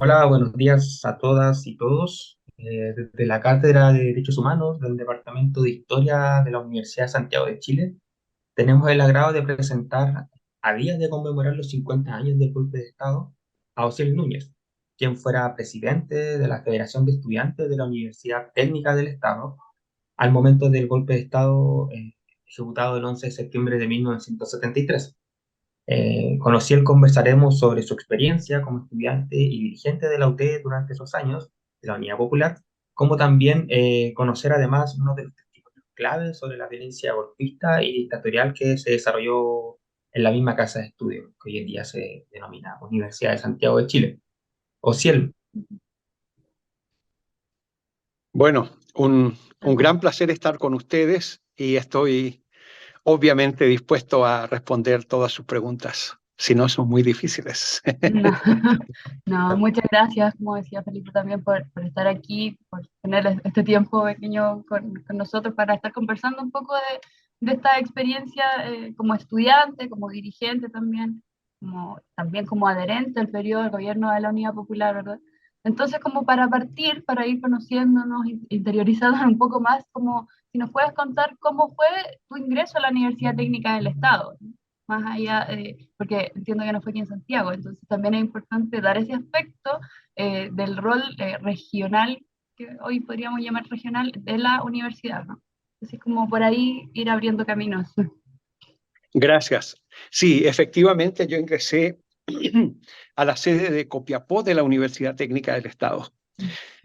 Hola, buenos días a todas y todos. Desde la Cátedra de Derechos Humanos del Departamento de Historia de la Universidad de Santiago de Chile, tenemos el agrado de presentar, a días de conmemorar los 50 años del golpe de Estado, a Osiel Núñez, quien fuera presidente de la Federación de Estudiantes de la Universidad Técnica del Estado al momento del golpe de Estado ejecutado el 11 de septiembre de 1973. Con Ociel conversaremos sobre su experiencia como estudiante y dirigente de la UT durante esos años de la Unidad Popular, como también conocer además uno de los testimonios claves sobre la violencia golpista y dictatorial que se desarrolló en la misma casa de estudio, que hoy en día se denomina Universidad de Santiago de Chile. Ociel, Bueno, un gran placer estar con ustedes y estoy obviamente dispuesto a responder todas sus preguntas, si no son muy difíciles. No, no, muchas gracias, como decía Felipe, también por estar aquí, por tener este tiempo pequeño con nosotros para estar conversando un poco de esta experiencia como estudiante, como dirigente también, también como adherente al periodo del gobierno de la Unidad Popular, ¿verdad? Entonces, como para partir, para ir conociéndonos, interiorizándonos un poco más, como si nos puedes contar cómo fue tu ingreso a la Universidad Técnica del Estado, ¿no? Más allá, porque entiendo que no fue aquí en Santiago, entonces también es importante dar ese aspecto del rol regional, que hoy podríamos llamar regional, de la universidad, ¿no? Así como por ahí ir abriendo caminos. Gracias. Sí, efectivamente yo ingresé a la sede de Copiapó de la Universidad Técnica del Estado.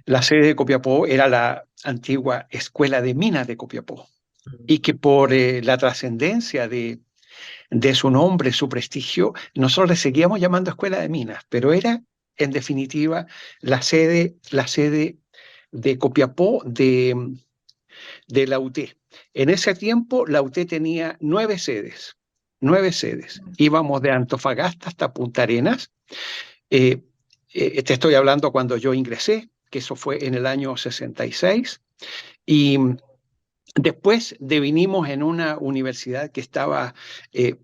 La sede de Copiapó era la antigua Escuela de Minas de Copiapó y que por la trascendencia de su nombre, su prestigio, nosotros le seguíamos llamando Escuela de Minas, pero era en definitiva la sede de Copiapó de la UT. En ese tiempo la UT tenía 9 sedes, 9 sedes. Íbamos de Antofagasta hasta Punta Arenas. Eh, Te estoy hablando cuando yo ingresé, que eso fue en el año 66, y después devinimos en una universidad que estaba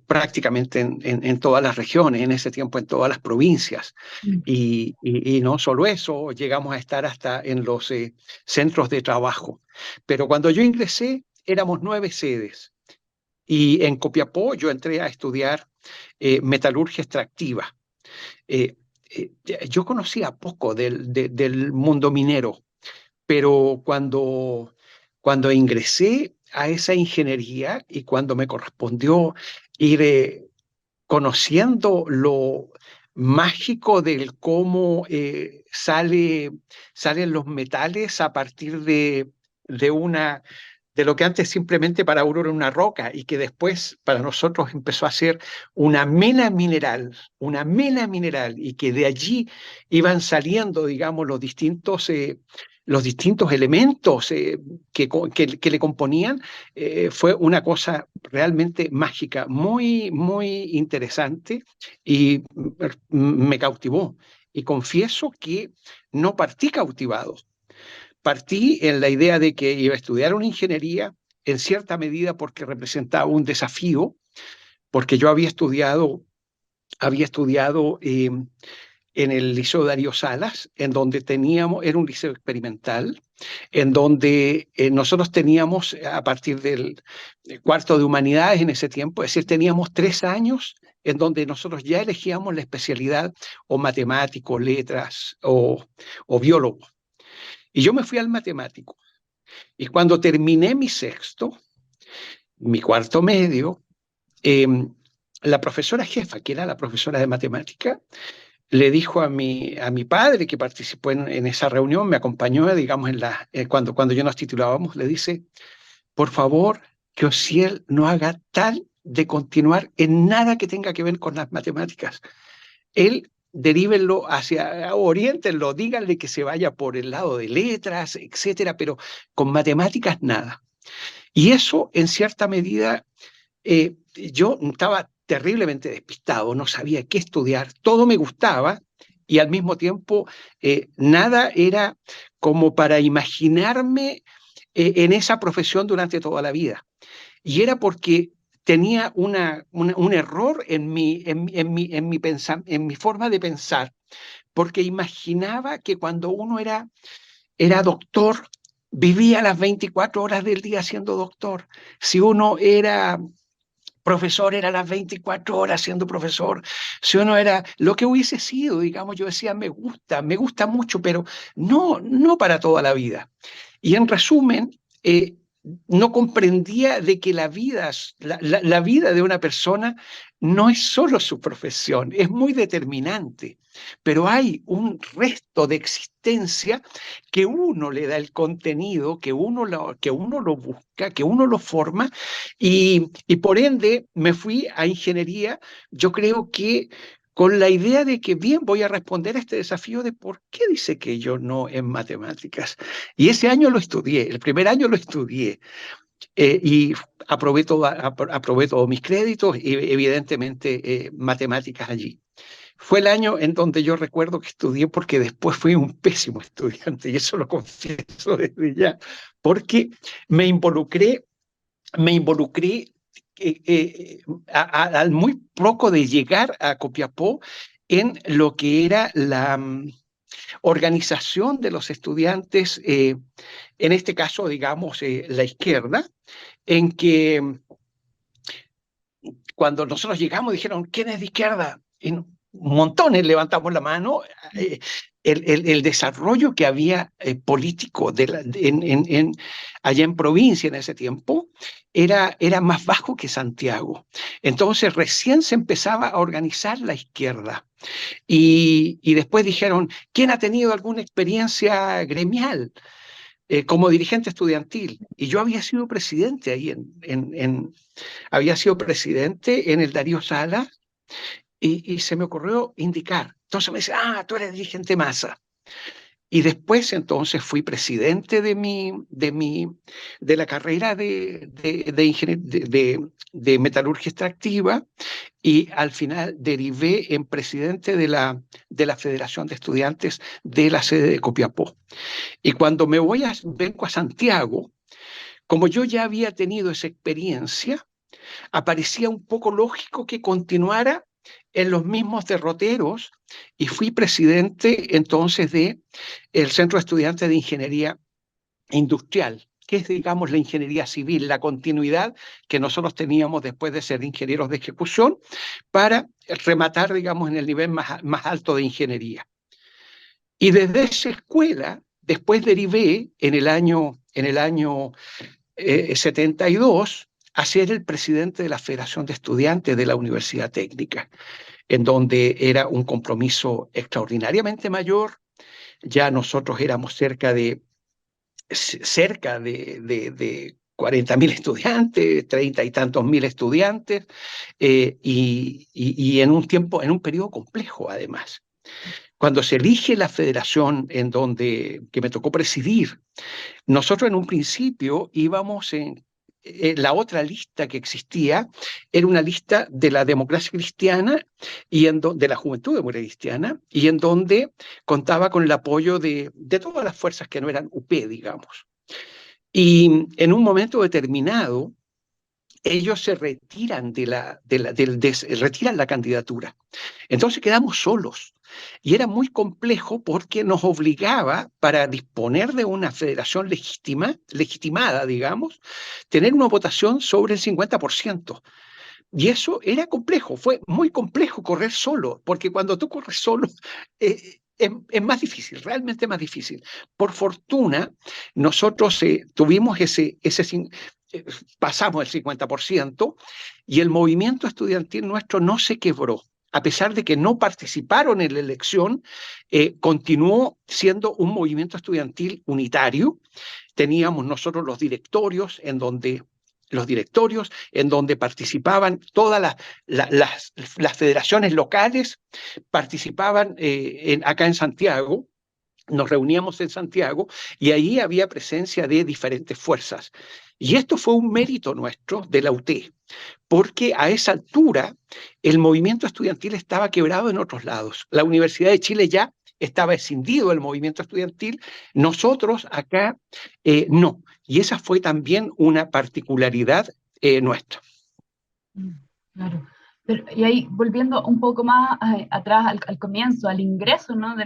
prácticamente en todas las regiones, en ese tiempo en todas las provincias. Y no solo eso, llegamos a estar hasta en los centros de trabajo. Pero cuando yo ingresé, éramos 9 sedes. Y en Copiapó yo entré a estudiar metalurgia extractiva. Eh, yo conocía poco del mundo minero, pero cuando ingresé a esa ingeniería y cuando me correspondió ir conociendo lo mágico del cómo salen los metales a partir de una de lo que antes simplemente para uno era una roca y que después para nosotros empezó a ser una mena mineral, y que de allí iban saliendo, digamos, los distintos elementos que le componían. Fue una cosa realmente mágica, muy, muy interesante, y me cautivó. Y confieso que no partí cautivado. Partí en la idea de que iba a estudiar una ingeniería, en cierta medida porque representaba un desafío, porque yo había estudiado en el Liceo Darío Salas, en donde era un liceo experimental, en donde nosotros teníamos, a partir del cuarto de humanidades en ese tiempo, es decir, teníamos 3 años en donde nosotros ya elegíamos la especialidad, o matemático, letras o biólogo. Y yo me fui al matemático. Y cuando terminé mi sexto, mi cuarto medio, eh, la profesora jefa, que era la profesora de matemática, le dijo a mi padre, que participó en esa reunión, me acompañó, digamos, cuando yo nos titulábamos, le dice: por favor, que Osiel no haga tal de continuar en nada que tenga que ver con las matemáticas. Él derívenlo oriéntenlo, díganle que se vaya por el lado de letras, etcétera, pero con matemáticas nada. Y eso, en cierta medida, yo estaba terriblemente despistado, no sabía qué estudiar, todo me gustaba, y al mismo tiempo nada era como para imaginarme en esa profesión durante toda la vida. Y era porque tenía un error en mi forma de pensar, porque imaginaba que cuando uno era doctor, vivía las 24 horas del día siendo doctor. Si uno era profesor, era las 24 horas siendo profesor. Si uno era lo que hubiese sido, digamos, yo decía, me gusta mucho, pero no para toda la vida. Y en resumen, no comprendía de que la vida de una persona no es solo su profesión, es muy determinante, pero hay un resto de existencia que uno le da el contenido, que uno lo busca, que uno lo forma, y por ende me fui a ingeniería. Yo creo que con la idea de que, bien, voy a responder a este desafío de por qué dice que yo no en matemáticas. Y ese año lo estudié, el primer año lo estudié, y aprobé todos mis créditos y evidentemente matemáticas allí. Fue el año en donde yo recuerdo que estudié, porque después fui un pésimo estudiante, y eso lo confieso desde ya, porque me involucré, me involucré al muy poco de llegar a Copiapó en lo que era la organización de los estudiantes, en este caso, digamos, la izquierda, en que cuando nosotros llegamos dijeron, ¿quién es de izquierda? Y montones levantamos la mano. El desarrollo que había político allá en provincia en ese tiempo era más bajo que Santiago. Entonces recién se empezaba a organizar la izquierda. Y después dijeron, ¿quién ha tenido alguna experiencia gremial como dirigente estudiantil? Y yo había sido presidente ahí había sido presidente en el Darío Salas, y se me ocurrió indicar. Entonces me dice, tú eres dirigente Massa. Y después entonces fui presidente de la carrera de metalurgia extractiva, y al final derivé en presidente de la Federación de Estudiantes de la sede de Copiapó. Y cuando vengo a Santiago, como yo ya había tenido esa experiencia, aparecía un poco lógico que continuara en los mismos derroteros, y fui presidente entonces del Centro de Estudiantes de Ingeniería Industrial, que es, digamos, la ingeniería civil, la continuidad que nosotros teníamos después de ser ingenieros de ejecución, para rematar, digamos, en el nivel más alto de ingeniería. Y desde esa escuela, después derivé en el año 72 a ser el presidente de la Federación de Estudiantes de la Universidad Técnica, en donde era un compromiso extraordinariamente mayor. Ya nosotros éramos cerca de 40.000 estudiantes, 30 y tantos mil estudiantes, y en en un periodo complejo además. Cuando se elige la federación que me tocó presidir, nosotros en un principio íbamos la otra lista que existía era una lista de la democracia cristiana de la juventud democrática cristiana, y en donde contaba con el apoyo de todas las fuerzas que no eran UP, digamos. Y en un momento determinado, ellos se retiran retiran la candidatura. Entonces quedamos solos. Y era muy complejo, porque nos obligaba, para disponer de una federación legitimada, digamos, tener una votación sobre el 50%. Y eso era complejo, fue muy complejo correr solo, porque cuando tú corres solo es más difícil, realmente más difícil. Por fortuna, nosotros tuvimos pasamos el 50%, y el movimiento estudiantil nuestro no se quebró. A pesar de que no participaron en la elección, continuó siendo un movimiento estudiantil unitario. Teníamos nosotros los directorios en donde participaban todas las federaciones locales, participaban acá en Santiago. Nos reuníamos en Santiago, y ahí había presencia de diferentes fuerzas. Y esto fue un mérito nuestro de la UT, porque a esa altura el movimiento estudiantil estaba quebrado en otros lados. La Universidad de Chile ya estaba escindido del movimiento estudiantil, nosotros acá no. Y esa fue también una particularidad nuestra. Claro. Y ahí, volviendo un poco más atrás al comienzo, al ingreso, ¿no?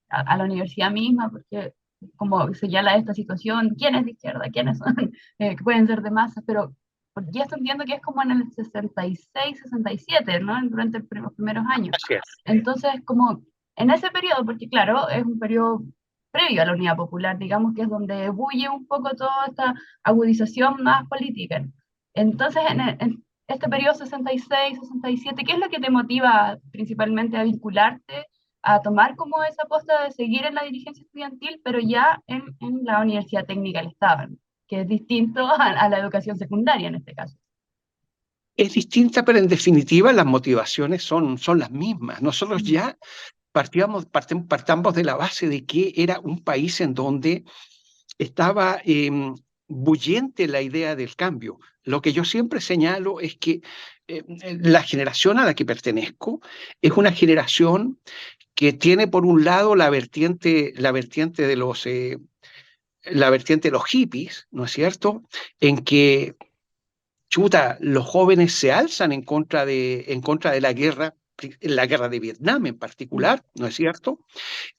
A la universidad misma, porque como señala esta situación, ¿quién es de izquierda? ¿Quiénes son? Que pueden ser de masa, pero ya estoy entiendo que es como en el 66, 67, ¿no? Durante los primeros años. Así es. Entonces, como en ese periodo, porque claro, es un periodo previo a la Unidad Popular, digamos que es donde bulle un poco toda esta agudización más política. Entonces, en este periodo 66, 67, ¿qué es lo que te motiva principalmente a vincularte, a tomar como esa aposta de seguir en la dirigencia estudiantil, pero ya en la Universidad Técnica del Estado, ¿no? Que es distinto a la educación secundaria en este caso? Es distinta, pero en definitiva las motivaciones son las mismas. Nosotros Mm. ya partamos de la base de que era un país en donde estaba bullente la idea del cambio. Lo que yo siempre señalo es que la generación a la que pertenezco es una generación que tiene por un lado la vertiente de los hippies, ¿no es cierto? En que chuta, los jóvenes se alzan en contra de la guerra de Vietnam en Mm. particular, ¿no es cierto?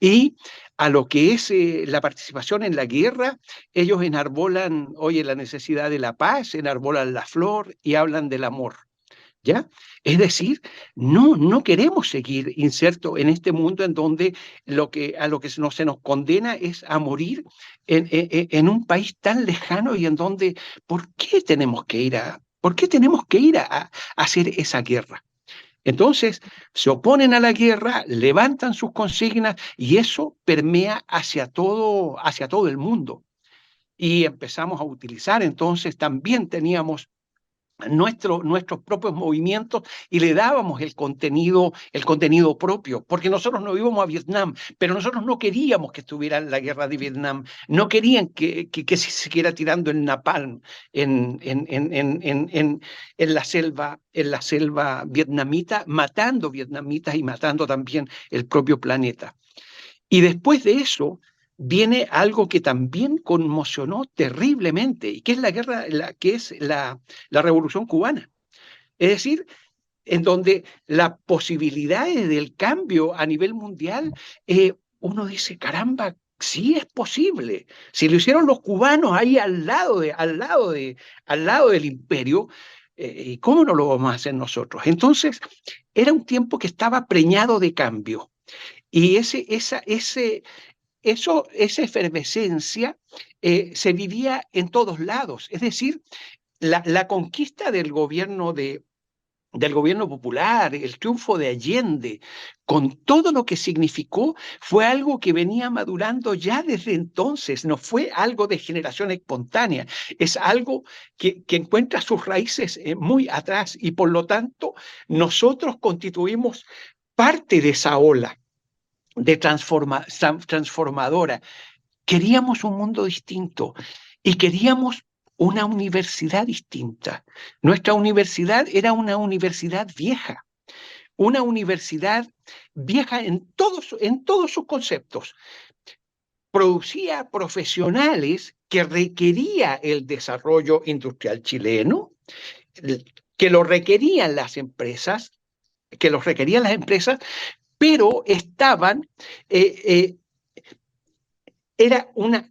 Y a lo que es la participación en la guerra, ellos enarbolan, oye, la necesidad de la paz, enarbolan la flor y hablan del amor. ¿Ya? Es decir, no queremos seguir insertos en este mundo en donde a lo que se nos condena es a morir en un país tan lejano y en donde, ¿por qué tenemos que ir a hacer esa guerra? Entonces, se oponen a la guerra, levantan sus consignas y eso permea hacia todo el mundo. Y empezamos a utilizar, entonces también teníamos nuestros propios movimientos y le dábamos el contenido propio, porque nosotros no íbamos a Vietnam, pero nosotros no queríamos que estuviera la guerra de Vietnam, no querían que se siguiera tirando el napalm en la selva vietnamita, matando vietnamitas y matando también el propio planeta. Y después de eso viene algo que también conmocionó terriblemente, y que es la Revolución Cubana. Es decir, en donde las posibilidades del cambio a nivel mundial, uno dice, caramba, sí es posible. Si lo hicieron los cubanos ahí al lado del imperio, ¿y cómo no lo vamos a hacer nosotros? Entonces, era un tiempo que estaba preñado de cambio. Y esa efervescencia se vivía en todos lados. Es decir, la conquista del gobierno popular, el triunfo de Allende, con todo lo que significó, fue algo que venía madurando ya desde entonces, no fue algo de generación espontánea, es algo que encuentra sus raíces muy atrás y por lo tanto nosotros constituimos parte de esa ola de transformadora. Queríamos un mundo distinto y queríamos una universidad distinta. Nuestra universidad era una universidad vieja en todos sus conceptos. Producía profesionales que requería el desarrollo industrial chileno, que lo requerían las empresas, pero era una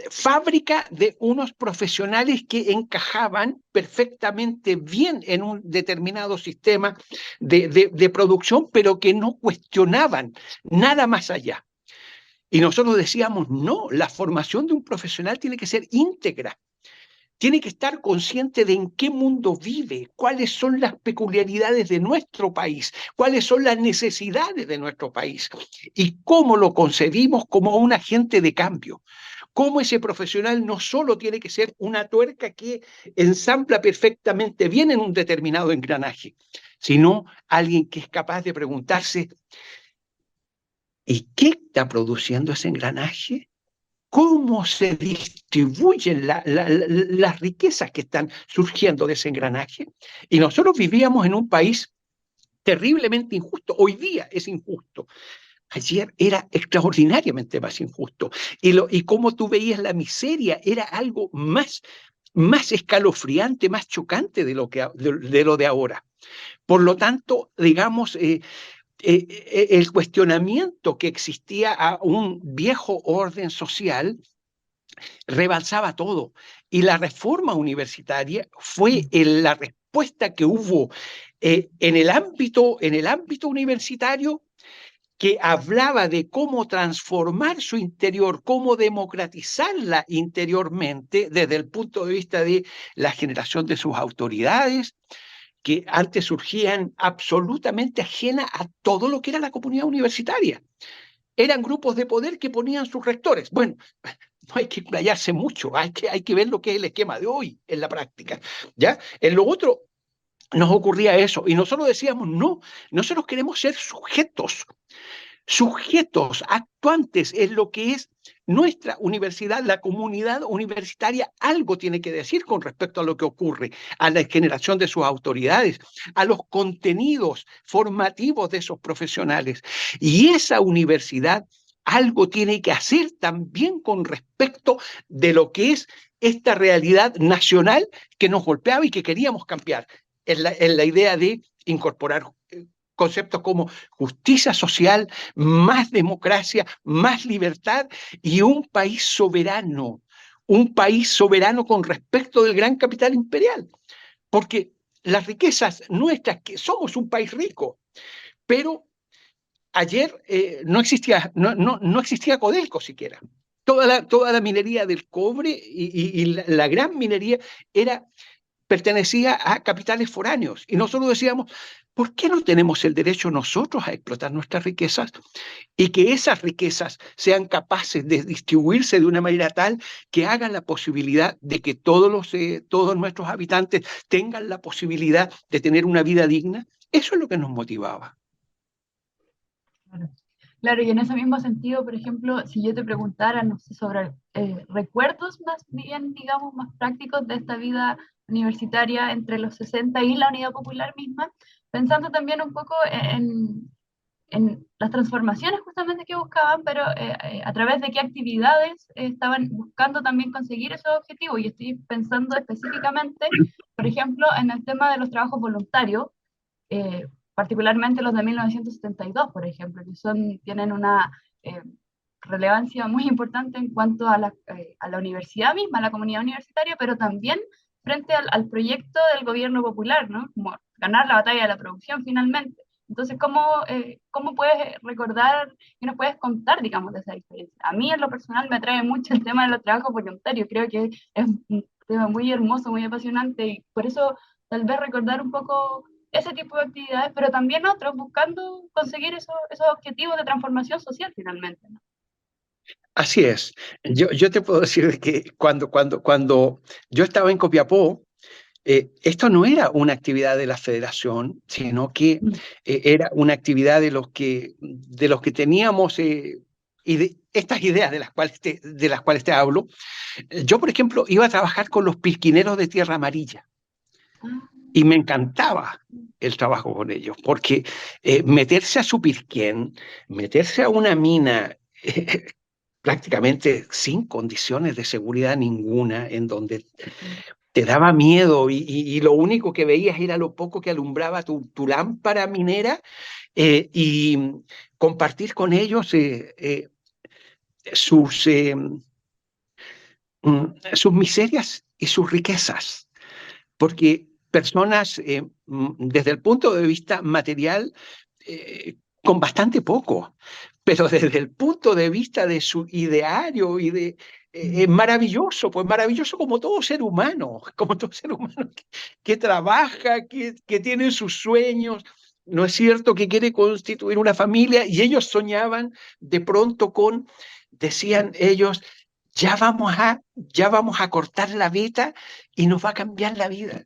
fábrica de unos profesionales que encajaban perfectamente bien en un determinado sistema de producción, pero que no cuestionaban nada más allá. Y nosotros decíamos, no, la formación de un profesional tiene que ser íntegra. Tiene que estar consciente de en qué mundo vive, cuáles son las peculiaridades de nuestro país, cuáles son las necesidades de nuestro país y cómo lo concebimos como un agente de cambio. Cómo ese profesional no solo tiene que ser una tuerca que ensambla perfectamente bien en un determinado engranaje, sino alguien que es capaz de preguntarse, ¿y qué está produciendo ese engranaje? ¿Cómo se distribuyen las riquezas que están surgiendo de ese engranaje? Y nosotros vivíamos en un país terriblemente injusto. Hoy día es injusto. Ayer era extraordinariamente más injusto. Y como tú veías la miseria, era algo más escalofriante, más chocante de lo de ahora. Por lo tanto, digamos, el cuestionamiento que existía a un viejo orden social rebalsaba todo. Y la reforma universitaria fue la respuesta que hubo en el ámbito universitario, que hablaba de cómo transformar su interior, cómo democratizarla interiormente desde el punto de vista de la generación de sus autoridades, que antes surgían absolutamente ajenas a todo lo que era la comunidad universitaria. Eran grupos de poder que ponían sus rectores. Bueno, no hay que explayarse mucho, hay que ver lo que es el esquema de hoy en la práctica, ¿ya? En lo otro nos ocurría eso, y nosotros decíamos, no, nosotros queremos ser sujetos actuantes en lo que es nuestra universidad, la comunidad universitaria. Algo tiene que decir con respecto a lo que ocurre, a la generación de sus autoridades, a los contenidos formativos de esos profesionales. Y esa universidad algo tiene que hacer también con respecto de lo que es esta realidad nacional que nos golpeaba y que queríamos cambiar, en la idea de incorporar conceptos como justicia social, más democracia, más libertad y un país soberano con respecto del gran capital imperial. Porque las riquezas nuestras, que somos un país rico, pero ayer no existía Codelco siquiera. Toda la minería del cobre y la gran minería pertenecía a capitales foráneos. Y nosotros decíamos, ¿por qué no tenemos el derecho nosotros a explotar nuestras riquezas y que esas riquezas sean capaces de distribuirse de una manera tal que hagan la posibilidad de que todos nuestros habitantes tengan la posibilidad de tener una vida digna? Eso es lo que nos motivaba. Claro. Claro, y en ese mismo sentido, por ejemplo, si yo te preguntara, no sé, sobre recuerdos más bien, digamos, más prácticos de esta vida universitaria entre los 60 y la Unidad Popular misma, pensando también un poco en las transformaciones justamente que buscaban, pero a través de qué actividades estaban buscando también conseguir esos objetivos. Y estoy pensando específicamente, por ejemplo, en el tema de los trabajos voluntarios, particularmente los de 1972, por ejemplo, que tienen una relevancia muy importante en cuanto a la universidad misma, a la comunidad universitaria, pero también frente al proyecto del gobierno popular, ¿no? Como ganar la batalla de la producción finalmente. Entonces, ¿cómo puedes recordar y nos puedes contar, digamos, de esa experiencia? A mí, en lo personal, me atrae mucho el tema de los trabajos voluntarios. Creo que es un tema muy hermoso, muy apasionante, y por eso tal vez recordar un poco ese tipo de actividades, pero también otros, buscando conseguir esos objetivos de transformación social finalmente, ¿no? Así es. Yo te puedo decir que cuando yo estaba en Copiapó, esto no era una actividad de la federación, sino que era una actividad de los que teníamos y de estas ideas de las cuales te hablo. Yo, por ejemplo, iba a trabajar con los pilquineros de Tierra Amarilla y me encantaba el trabajo con ellos, porque meterse a Supirquén, meterse a una mina prácticamente sin condiciones de seguridad ninguna, en donde te daba miedo y lo único que veías era lo poco que alumbraba tu lámpara minera, y compartir con ellos sus, sus miserias y sus riquezas, porque personas desde el punto de vista material con bastante poco, pero desde el punto de vista de su ideario y de maravilloso, pues maravilloso como todo ser humano que trabaja, que tiene sus sueños, ¿no es cierto?, que quiere constituir una familia, y ellos soñaban de pronto decían ellos, ya vamos a cortar la veta y nos va a cambiar la vida.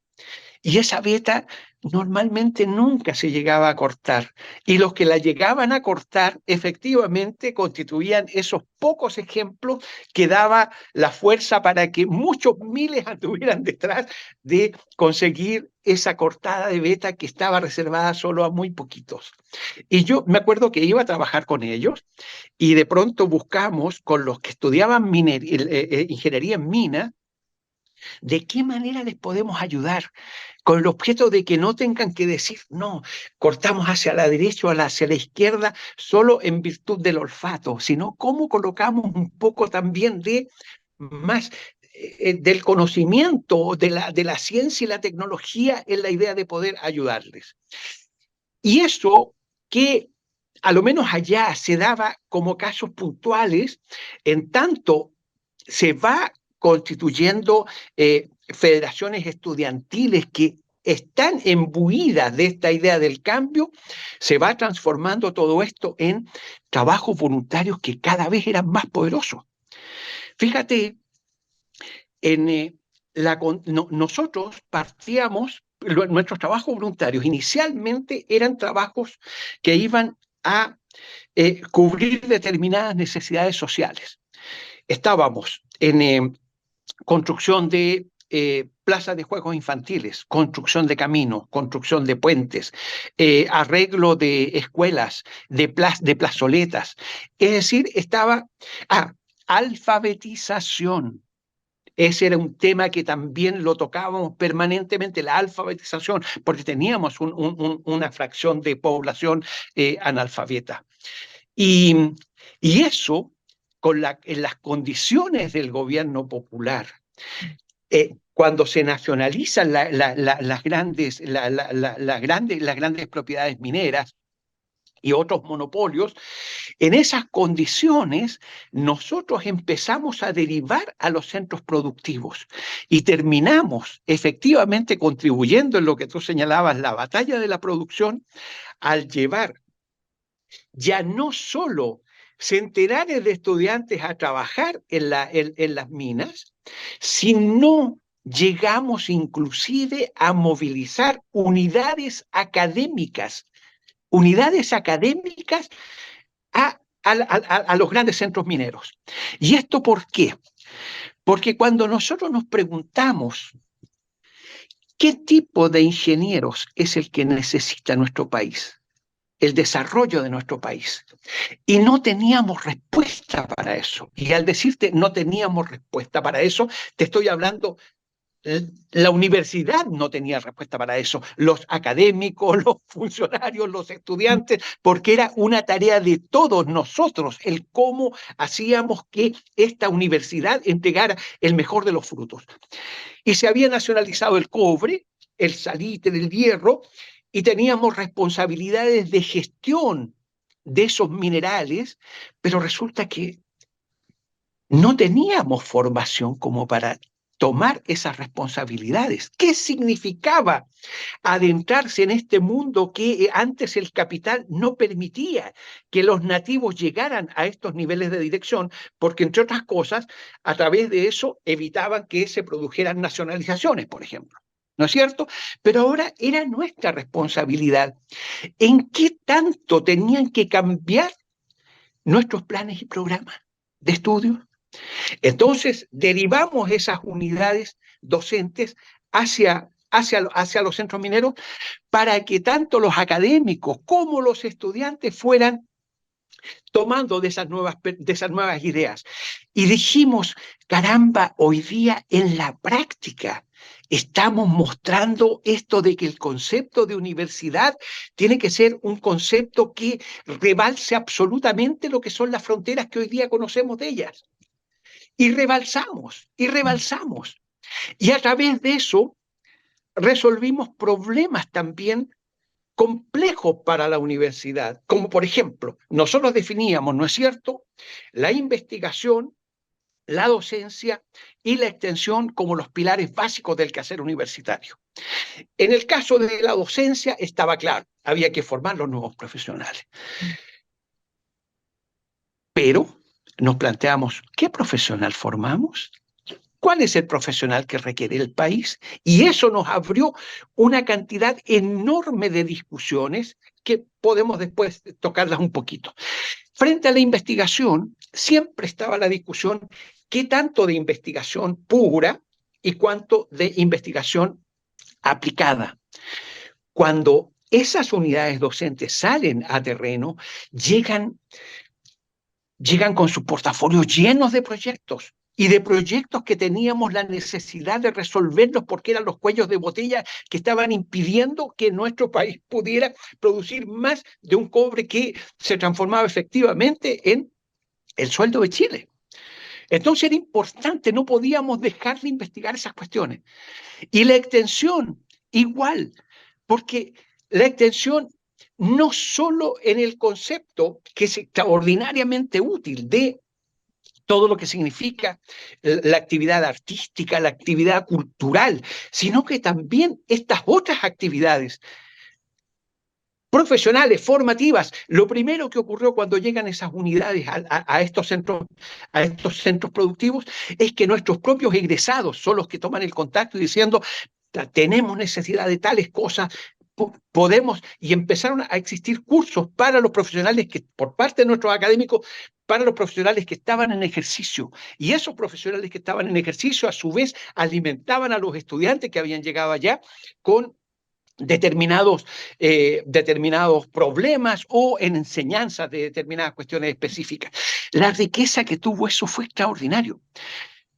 Y esa veta normalmente nunca se llegaba a cortar. Y los que la llegaban a cortar efectivamente constituían esos pocos ejemplos que daba la fuerza para que muchos miles anduvieran detrás de conseguir esa cortada de veta que estaba reservada solo a muy poquitos. Y yo me acuerdo que iba a trabajar con ellos y de pronto buscamos con los que estudiaban ingeniería en mina, ¿De qué manera les podemos ayudar? Con el objeto de que no tengan que decir, no, cortamos hacia la derecha o hacia la izquierda solo en virtud del olfato, sino cómo colocamos un poco también de más del conocimiento, de la ciencia y la tecnología en la idea de poder ayudarles. Y eso que a lo menos allá se daba como casos puntuales, en tanto se va constituyendo federaciones estudiantiles que están imbuidas de esta idea del cambio, se va transformando todo esto en trabajos voluntarios que cada vez eran más poderosos. Fíjate, nosotros partíamos, nuestros trabajos voluntarios inicialmente eran trabajos que iban a cubrir determinadas necesidades sociales. Estábamos en construcción de plazas de juegos infantiles, construcción de caminos, construcción de puentes, arreglo de escuelas, de plazoletas. Es decir, estaba alfabetización. Ese era un tema que también lo tocábamos permanentemente, la alfabetización, porque teníamos una fracción de población analfabeta. Y eso, en las condiciones del gobierno popular, cuando se nacionalizan las grandes propiedades mineras y otros monopolios, en esas condiciones nosotros empezamos a derivar a los centros productivos y terminamos efectivamente contribuyendo en lo que tú señalabas, la batalla de la producción, al llevar ya no solo centenares de estudiantes a trabajar en las minas, sino llegamos inclusive a movilizar unidades académicas a los grandes centros mineros. ¿Y esto por qué? Porque cuando nosotros nos preguntamos qué tipo de ingenieros es el que necesita nuestro país, el desarrollo de nuestro país, y no teníamos respuesta para eso. Y al decirte no teníamos respuesta para eso, te estoy hablando, la universidad no tenía respuesta para eso, los académicos, los funcionarios, los estudiantes, porque era una tarea de todos nosotros el cómo hacíamos que esta universidad entregara el mejor de los frutos. Y se había nacionalizado el cobre, el salitre, el hierro, y teníamos responsabilidades de gestión de esos minerales, pero resulta que no teníamos formación como para tomar esas responsabilidades. ¿Qué significaba adentrarse en este mundo que antes el capital no permitía que los nativos llegaran a estos niveles de dirección? Porque, entre otras cosas, a través de eso evitaban que se produjeran nacionalizaciones, por ejemplo. ¿No es cierto? Pero ahora era nuestra responsabilidad. ¿En qué tanto tenían que cambiar nuestros planes y programas de estudio? Entonces, derivamos esas unidades docentes hacia los centros mineros para que tanto los académicos como los estudiantes fueran tomando de esas nuevas ideas. Y dijimos, caramba, hoy día en la práctica estamos mostrando esto de que el concepto de universidad tiene que ser un concepto que rebalse absolutamente lo que son las fronteras que hoy día conocemos de ellas. Y rebalsamos, y rebalsamos. Y a través de eso resolvimos problemas también complejos para la universidad, como por ejemplo, nosotros definíamos, ¿no es cierto?, la investigación, la docencia y la extensión como los pilares básicos del quehacer universitario. En el caso de la docencia estaba claro, había que formar los nuevos profesionales. Pero nos planteamos, ¿qué profesional formamos? ¿Cuál es el profesional que requiere el país? Y eso nos abrió una cantidad enorme de discusiones que podemos después tocarlas un poquito. Frente a la investigación, siempre estaba la discusión qué tanto de investigación pura y cuánto de investigación aplicada. Cuando esas unidades docentes salen a terreno, llegan con sus portafolios llenos de proyectos y de proyectos que teníamos la necesidad de resolverlos porque eran los cuellos de botella que estaban impidiendo que nuestro país pudiera producir más de un cobre que se transformaba efectivamente en el sueldo de Chile. Entonces era importante, no podíamos dejar de investigar esas cuestiones. Y la extensión, igual, porque la extensión no solo en el concepto que es extraordinariamente útil de todo lo que significa la actividad artística, la actividad cultural, sino que también estas otras actividades profesionales, formativas. Lo primero que ocurrió cuando llegan esas unidades a estos centros productivos es que nuestros propios egresados son los que toman el contacto y diciendo, tenemos necesidad de tales cosas, podemos, y empezaron a existir cursos para los profesionales que, por parte de nuestros académicos, para los profesionales que estaban en ejercicio. Y esos profesionales que estaban en ejercicio, a su vez, alimentaban a los estudiantes que habían llegado allá con determinados problemas o en enseñanzas de determinadas cuestiones específicas. La riqueza que tuvo eso fue extraordinario.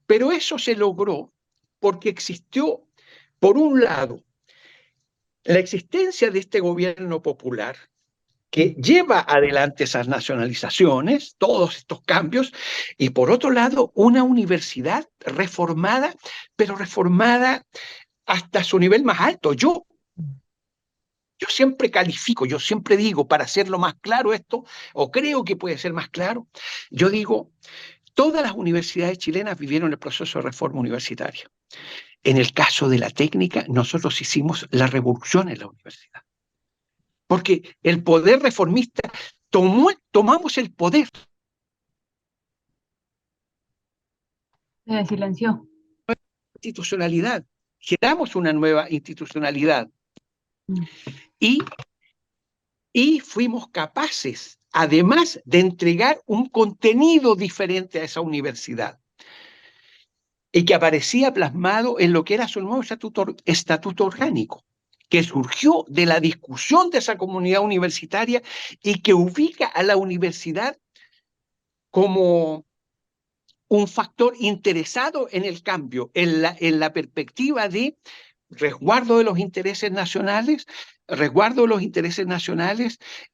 Pero eso se logró porque existió, por un lado, la existencia de este gobierno popular que lleva adelante esas nacionalizaciones, todos estos cambios, y por otro lado, una universidad reformada, pero reformada hasta su nivel más alto. Yo siempre califico, yo siempre digo, para hacerlo más claro esto, o creo que puede ser más claro, yo digo, todas las universidades chilenas vivieron el proceso de reforma universitaria. En el caso de la técnica, nosotros hicimos la revolución en la universidad. Porque el poder reformista, tomamos el poder. Se silenció. Institucionalidad, generamos una nueva institucionalidad y fuimos capaces, además de entregar un contenido diferente a esa universidad y que aparecía plasmado en lo que era su nuevo estatuto orgánico, que surgió de la discusión de esa comunidad universitaria y que ubica a la universidad como un factor interesado en el cambio, en la perspectiva de resguardo de los intereses nacionales,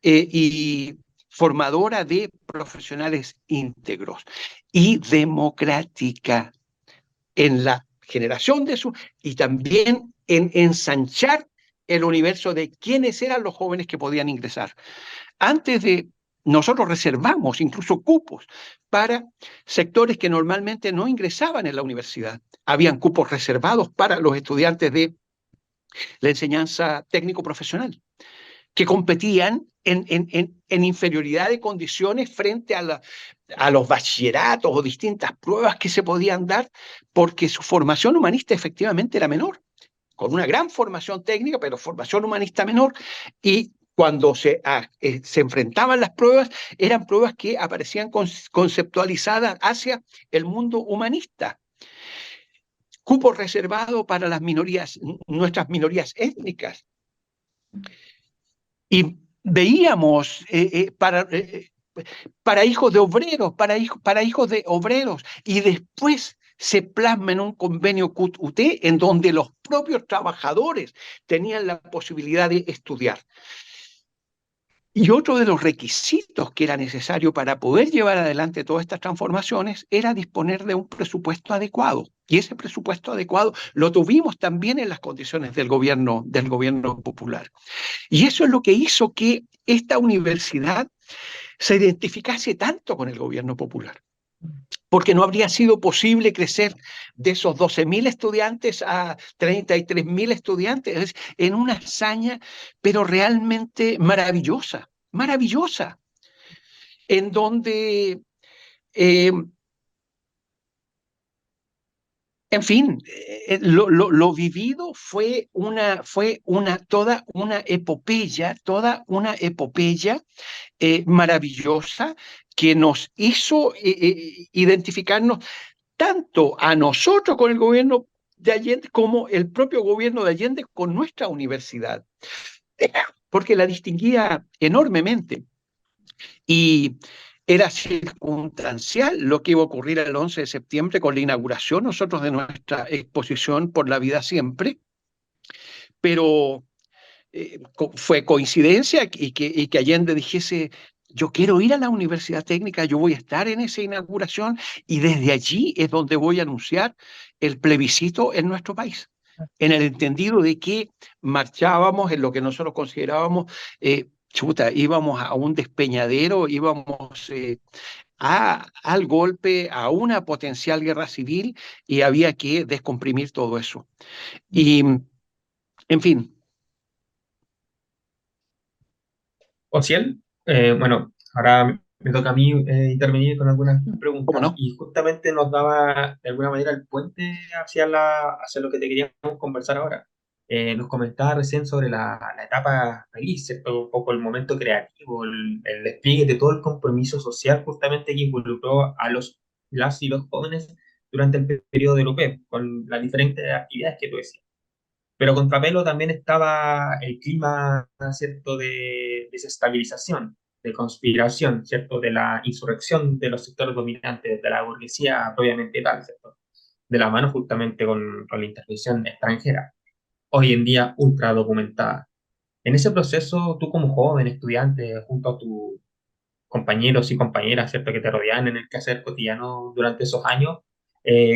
y formadora de profesionales íntegros y democrática en la generación de su, y también en ensanchar el universo de quiénes eran los jóvenes que podían ingresar. Antes de nosotros reservamos incluso cupos para sectores que normalmente no ingresaban en la universidad. Habían cupos reservados para los estudiantes de la enseñanza técnico-profesional, que competían en inferioridad de condiciones frente a los bachilleratos o distintas pruebas que se podían dar, porque su formación humanista efectivamente era menor, con una gran formación técnica, pero formación humanista menor, y cuando se enfrentaban las pruebas, eran pruebas que aparecían conceptualizadas hacia el mundo humanista. Cupo reservado para las minorías, nuestras minorías étnicas. Y veíamos para hijos de obreros, para hijos de obreros, y después se plasma en un convenio CUT-UT en donde los propios trabajadores tenían la posibilidad de estudiar. Y otro de los requisitos que era necesario para poder llevar adelante todas estas transformaciones era disponer de un presupuesto adecuado. Y ese presupuesto adecuado lo tuvimos también en las condiciones del gobierno popular. Y eso es lo que hizo que esta universidad se identificase tanto con el gobierno popular. Porque no habría sido posible crecer de esos 12.000 estudiantes a 33.000 estudiantes en una hazaña, pero realmente maravillosa, maravillosa, en donde, en fin, lo vivido fue toda una epopeya maravillosa que nos hizo identificarnos tanto a nosotros con el gobierno de Allende como el propio gobierno de Allende con nuestra universidad, porque la distinguía enormemente. Y era circunstancial lo que iba a ocurrir el 11 de septiembre con la inauguración nosotros de nuestra exposición Por la Vida Siempre, pero fue coincidencia y que Allende dijese, yo quiero ir a la Universidad Técnica, yo voy a estar en esa inauguración y desde allí es donde voy a anunciar el plebiscito en nuestro país, en el entendido de que marchábamos en lo que nosotros considerábamos, íbamos a un despeñadero, íbamos al golpe, a una potencial guerra civil y había que descomprimir todo eso. Y, en fin. Ociel, bueno, ahora me toca a mí intervenir con algunas ¿Cómo preguntas no? y justamente nos daba de alguna manera el puente hacia lo que te queríamos conversar ahora. Nos comentaba recién sobre la etapa feliz, ¿cierto? Un poco el momento creativo, el despliegue de todo el compromiso social justamente que involucró a las y los jóvenes durante el periodo europeo, con las diferentes actividades que tú decías. Pero contrapelo también estaba el clima, ¿cierto?, de desestabilización, de conspiración, ¿cierto?, de la insurrección de los sectores dominantes, de la burguesía propiamente tal, ¿cierto?, de la mano justamente con la intervención extranjera, hoy en día ultra documentada. En ese proceso, tú como joven estudiante, junto a tus compañeros y compañeras, ¿cierto?, que te rodean en el quehacer cotidiano durante esos años.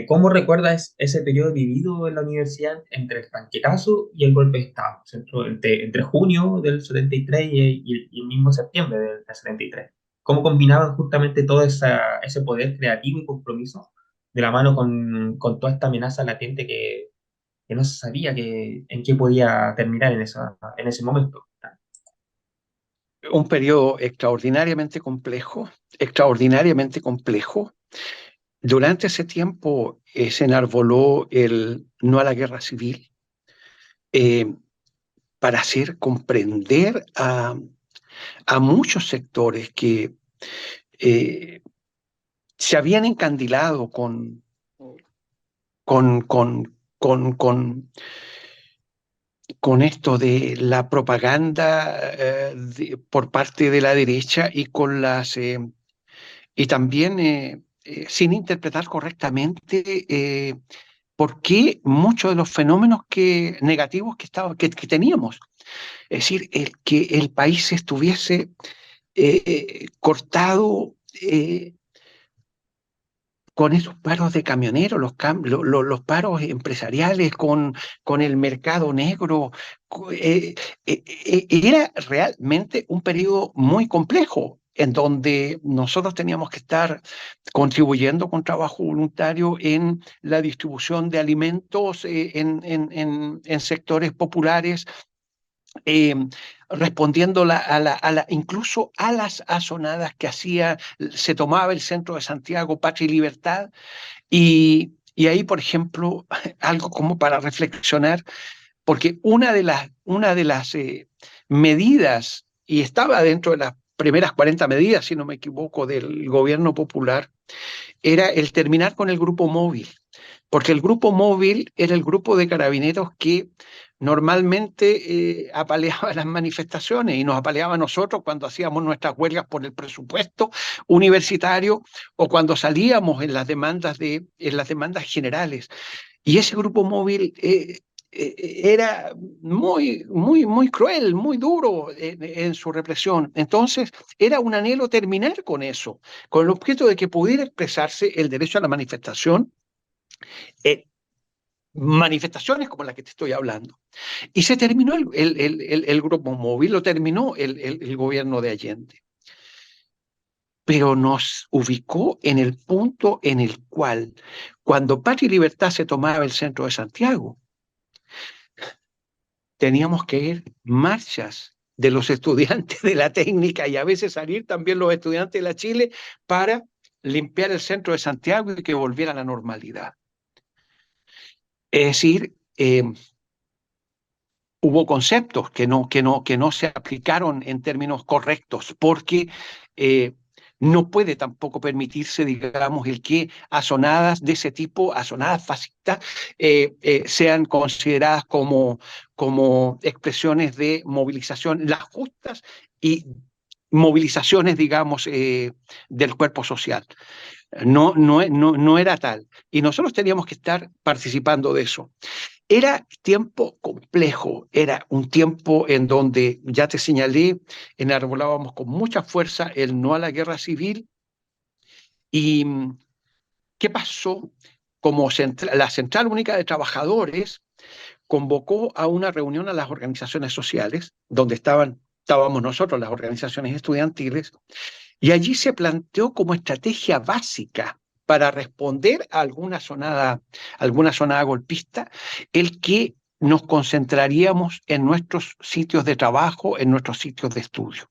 ¿Cómo recuerdas ese periodo vivido en la universidad entre el tanquetazo y el golpe de Estado, ¿cierto? Entre junio del 73 y el mismo septiembre del 73? ¿Cómo combinaban justamente todo ese poder creativo y compromiso de la mano con toda esta amenaza latente que no se sabía en qué podía terminar en ese momento? Un periodo extraordinariamente complejo, extraordinariamente complejo. Durante ese tiempo se enarboló el no a la guerra civil eh, para hacer comprender a muchos sectores que eh, se habían encandilado con, con, con, con, con esto de la propaganda por parte de la derecha y con y también sin interpretar correctamente por qué muchos de los fenómenos negativos que teníamos. Es decir, que el país estuviese cortado con esos paros de camioneros, los paros empresariales, con el mercado negro. Era realmente un periodo muy complejo en donde nosotros teníamos que estar contribuyendo con trabajo voluntario en la distribución de alimentos en sectores populares, eh, respondiendo incluso a las azonadas que se tomaba el centro de Santiago, Patria y Libertad, y ahí, por ejemplo, algo como para reflexionar, porque una de las medidas, y estaba dentro de las primeras 40 medidas, si no me equivoco, del gobierno popular, era el terminar con el grupo móvil, porque el grupo móvil era el grupo de carabineros que normalmente apaleaba las manifestaciones y nos apaleaba a nosotros cuando hacíamos nuestras huelgas por el presupuesto universitario o cuando salíamos en las demandas generales. Y ese grupo móvil era muy cruel, muy duro en su represión. Entonces, era un anhelo terminar con eso, con el objeto de que pudiera expresarse el derecho a la manifestación, eh, manifestaciones como las que te estoy hablando. Y se terminó el grupo móvil, lo terminó el gobierno de Allende. Pero nos ubicó en el punto en el cual, cuando Patria y Libertad se tomaba el centro de Santiago, teníamos que ir marchas de los estudiantes de la técnica y a veces salir también los estudiantes de la Chile para limpiar el centro de Santiago y que volviera a la normalidad. Es decir, hubo conceptos que no se aplicaron en términos correctos, porque no puede tampoco permitirse, digamos, el que azonadas de ese tipo, azonadas fascistas, sean consideradas como expresiones de movilización, las justas y movilizaciones, digamos, del cuerpo social. No era tal. Y nosotros teníamos que estar participando de eso. Era tiempo complejo, era un tiempo en donde, ya te señalé, enarbolábamos con mucha fuerza el no a la guerra civil. ¿Y qué pasó? Como la Central Única de Trabajadores convocó a una reunión a las organizaciones sociales, donde estábamos nosotros, las organizaciones estudiantiles, y allí se planteó como estrategia básica para responder a alguna sonada golpista, el que nos concentraríamos en nuestros sitios de trabajo, en nuestros sitios de estudio.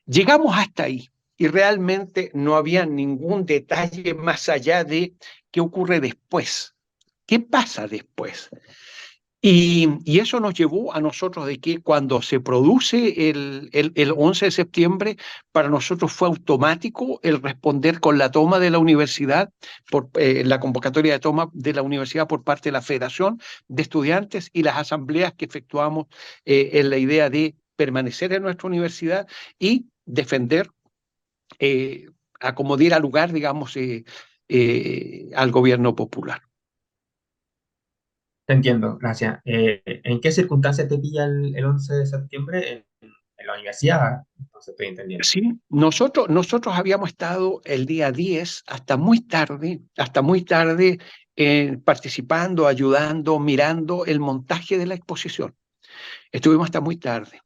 Llegamos hasta ahí y realmente no había ningún detalle más allá de qué ocurre después. ¿Qué pasa después? Y eso nos llevó a nosotros de que cuando se produce el 11 de septiembre, para nosotros fue automático el responder con la toma de la universidad, por la convocatoria de toma de la universidad por parte de la Federación de Estudiantes y las asambleas que efectuamos en la idea de permanecer en nuestra universidad y defender, a como diera lugar, digamos, al gobierno popular. Te entiendo, gracias. ¿En qué circunstancias te pilla el 11 de septiembre? En la universidad, entonces estoy entendiendo. Sí, nosotros habíamos estado el día 10 hasta muy tarde, participando, ayudando, mirando el montaje de la exposición. Estuvimos hasta muy tarde.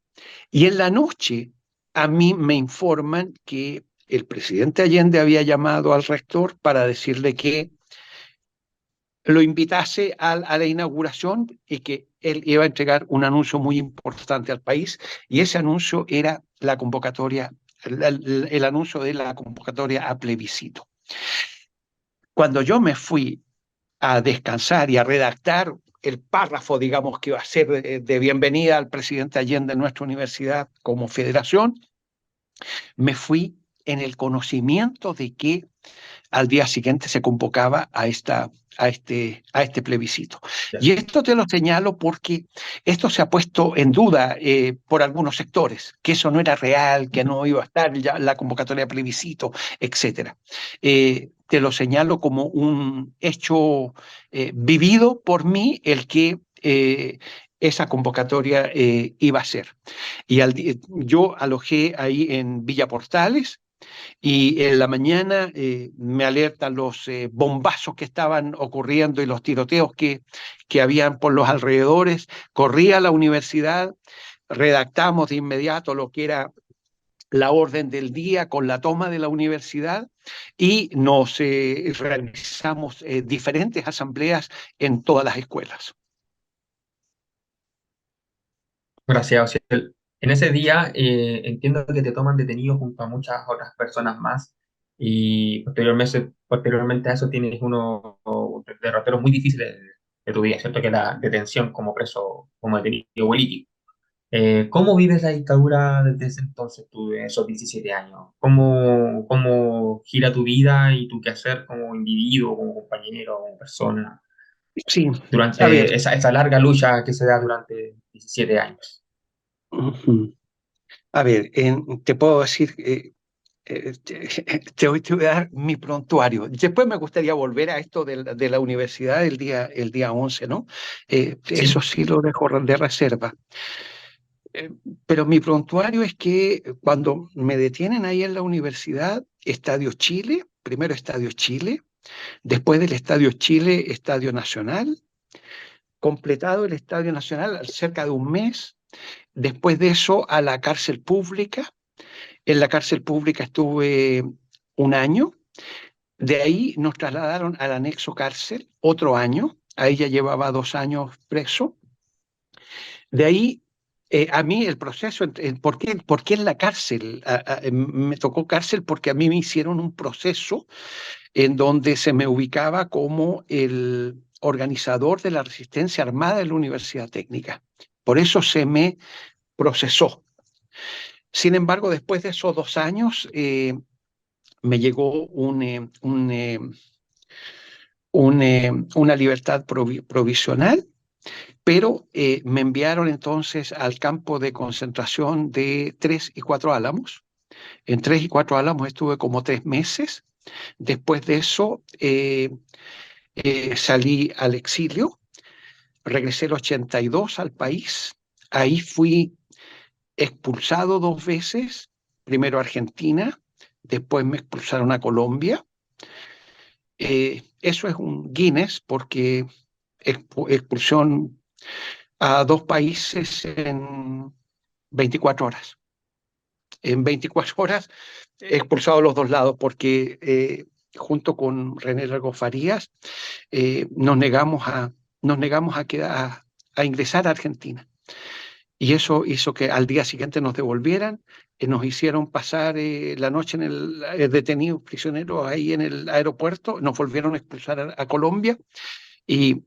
Y en la noche a mí me informan que el presidente Allende había llamado al rector para decirle que lo invitase a la inauguración y que él iba a entregar un anuncio muy importante al país, y ese anuncio era la convocatoria, el anuncio de la convocatoria a plebiscito. Cuando yo me fui a descansar y a redactar el párrafo, digamos, que iba a ser de bienvenida al presidente Allende en nuestra universidad como federación, me fui en el conocimiento de que al día siguiente se convocaba a este plebiscito. Y esto te lo señalo porque esto se ha puesto en duda por algunos sectores, que eso no era real, que no iba a estar ya la convocatoria de plebiscito, etc. Te lo señalo como un hecho vivido por mí, el que esa convocatoria iba a ser. Y yo alojé ahí en Villa Portales, y en la mañana me alertan los bombazos que estaban ocurriendo y los tiroteos que habían por los alrededores. Corrí a la universidad, redactamos de inmediato lo que era la orden del día con la toma de la universidad, y nos realizamos diferentes asambleas en todas las escuelas. Gracias, Ociel. En ese día entiendo que te toman detenido junto a muchas otras personas más y posteriormente a eso tienes unos derroteros muy difíciles de tu vida, ¿cierto? Que es la detención como preso, como detenido político. ¿Cómo vives la dictadura desde ese entonces, tú, de esos 17 años? ¿Cómo gira tu vida y tu quehacer como individuo, como compañero, como persona, Sí, a ver, durante esa larga lucha que se da durante 17 años? a ver, te puedo decir, te voy a dar mi prontuario. Después me gustaría volver a esto de la universidad el día 11, ¿no? Eso Sí. sí lo dejo de reserva. Pero mi prontuario es que cuando me detienen ahí en la universidad, Estadio Chile, primero Estadio Chile, después del Estadio Chile, Estadio Nacional, completado el Estadio Nacional cerca de un mes, después de eso a la cárcel pública. En la cárcel pública estuve un año. De ahí nos trasladaron al anexo cárcel, otro año. Ahí ya llevaba 2 años preso. De ahí, a mí el proceso, ¿por qué en la cárcel? Me tocó cárcel porque a mí me hicieron un proceso en donde se me ubicaba como el organizador de la resistencia armada de la Universidad Técnica. Por eso se me procesó. Sin embargo, después de esos 2 años, me llegó una libertad provisional, pero me enviaron entonces al campo de concentración de 3 y 4 Álamos, En 3 y 4 Álamos estuve como 3 meses. Después de eso salí al exilio, regresé el 82 al país. Ahí fui expulsado 2 veces, primero a Argentina, después me expulsaron a Colombia. Eso es un Guinness porque expulsión a 2 países en 24 horas. En 24 horas he expulsado a los 2 lados porque junto con René Largo Farías nos negamos a ingresar a Argentina. Y eso hizo que al día siguiente nos devolvieran, nos hicieron pasar la noche en el detenidos prisioneros ahí en el aeropuerto, nos volvieron a expulsar a Colombia y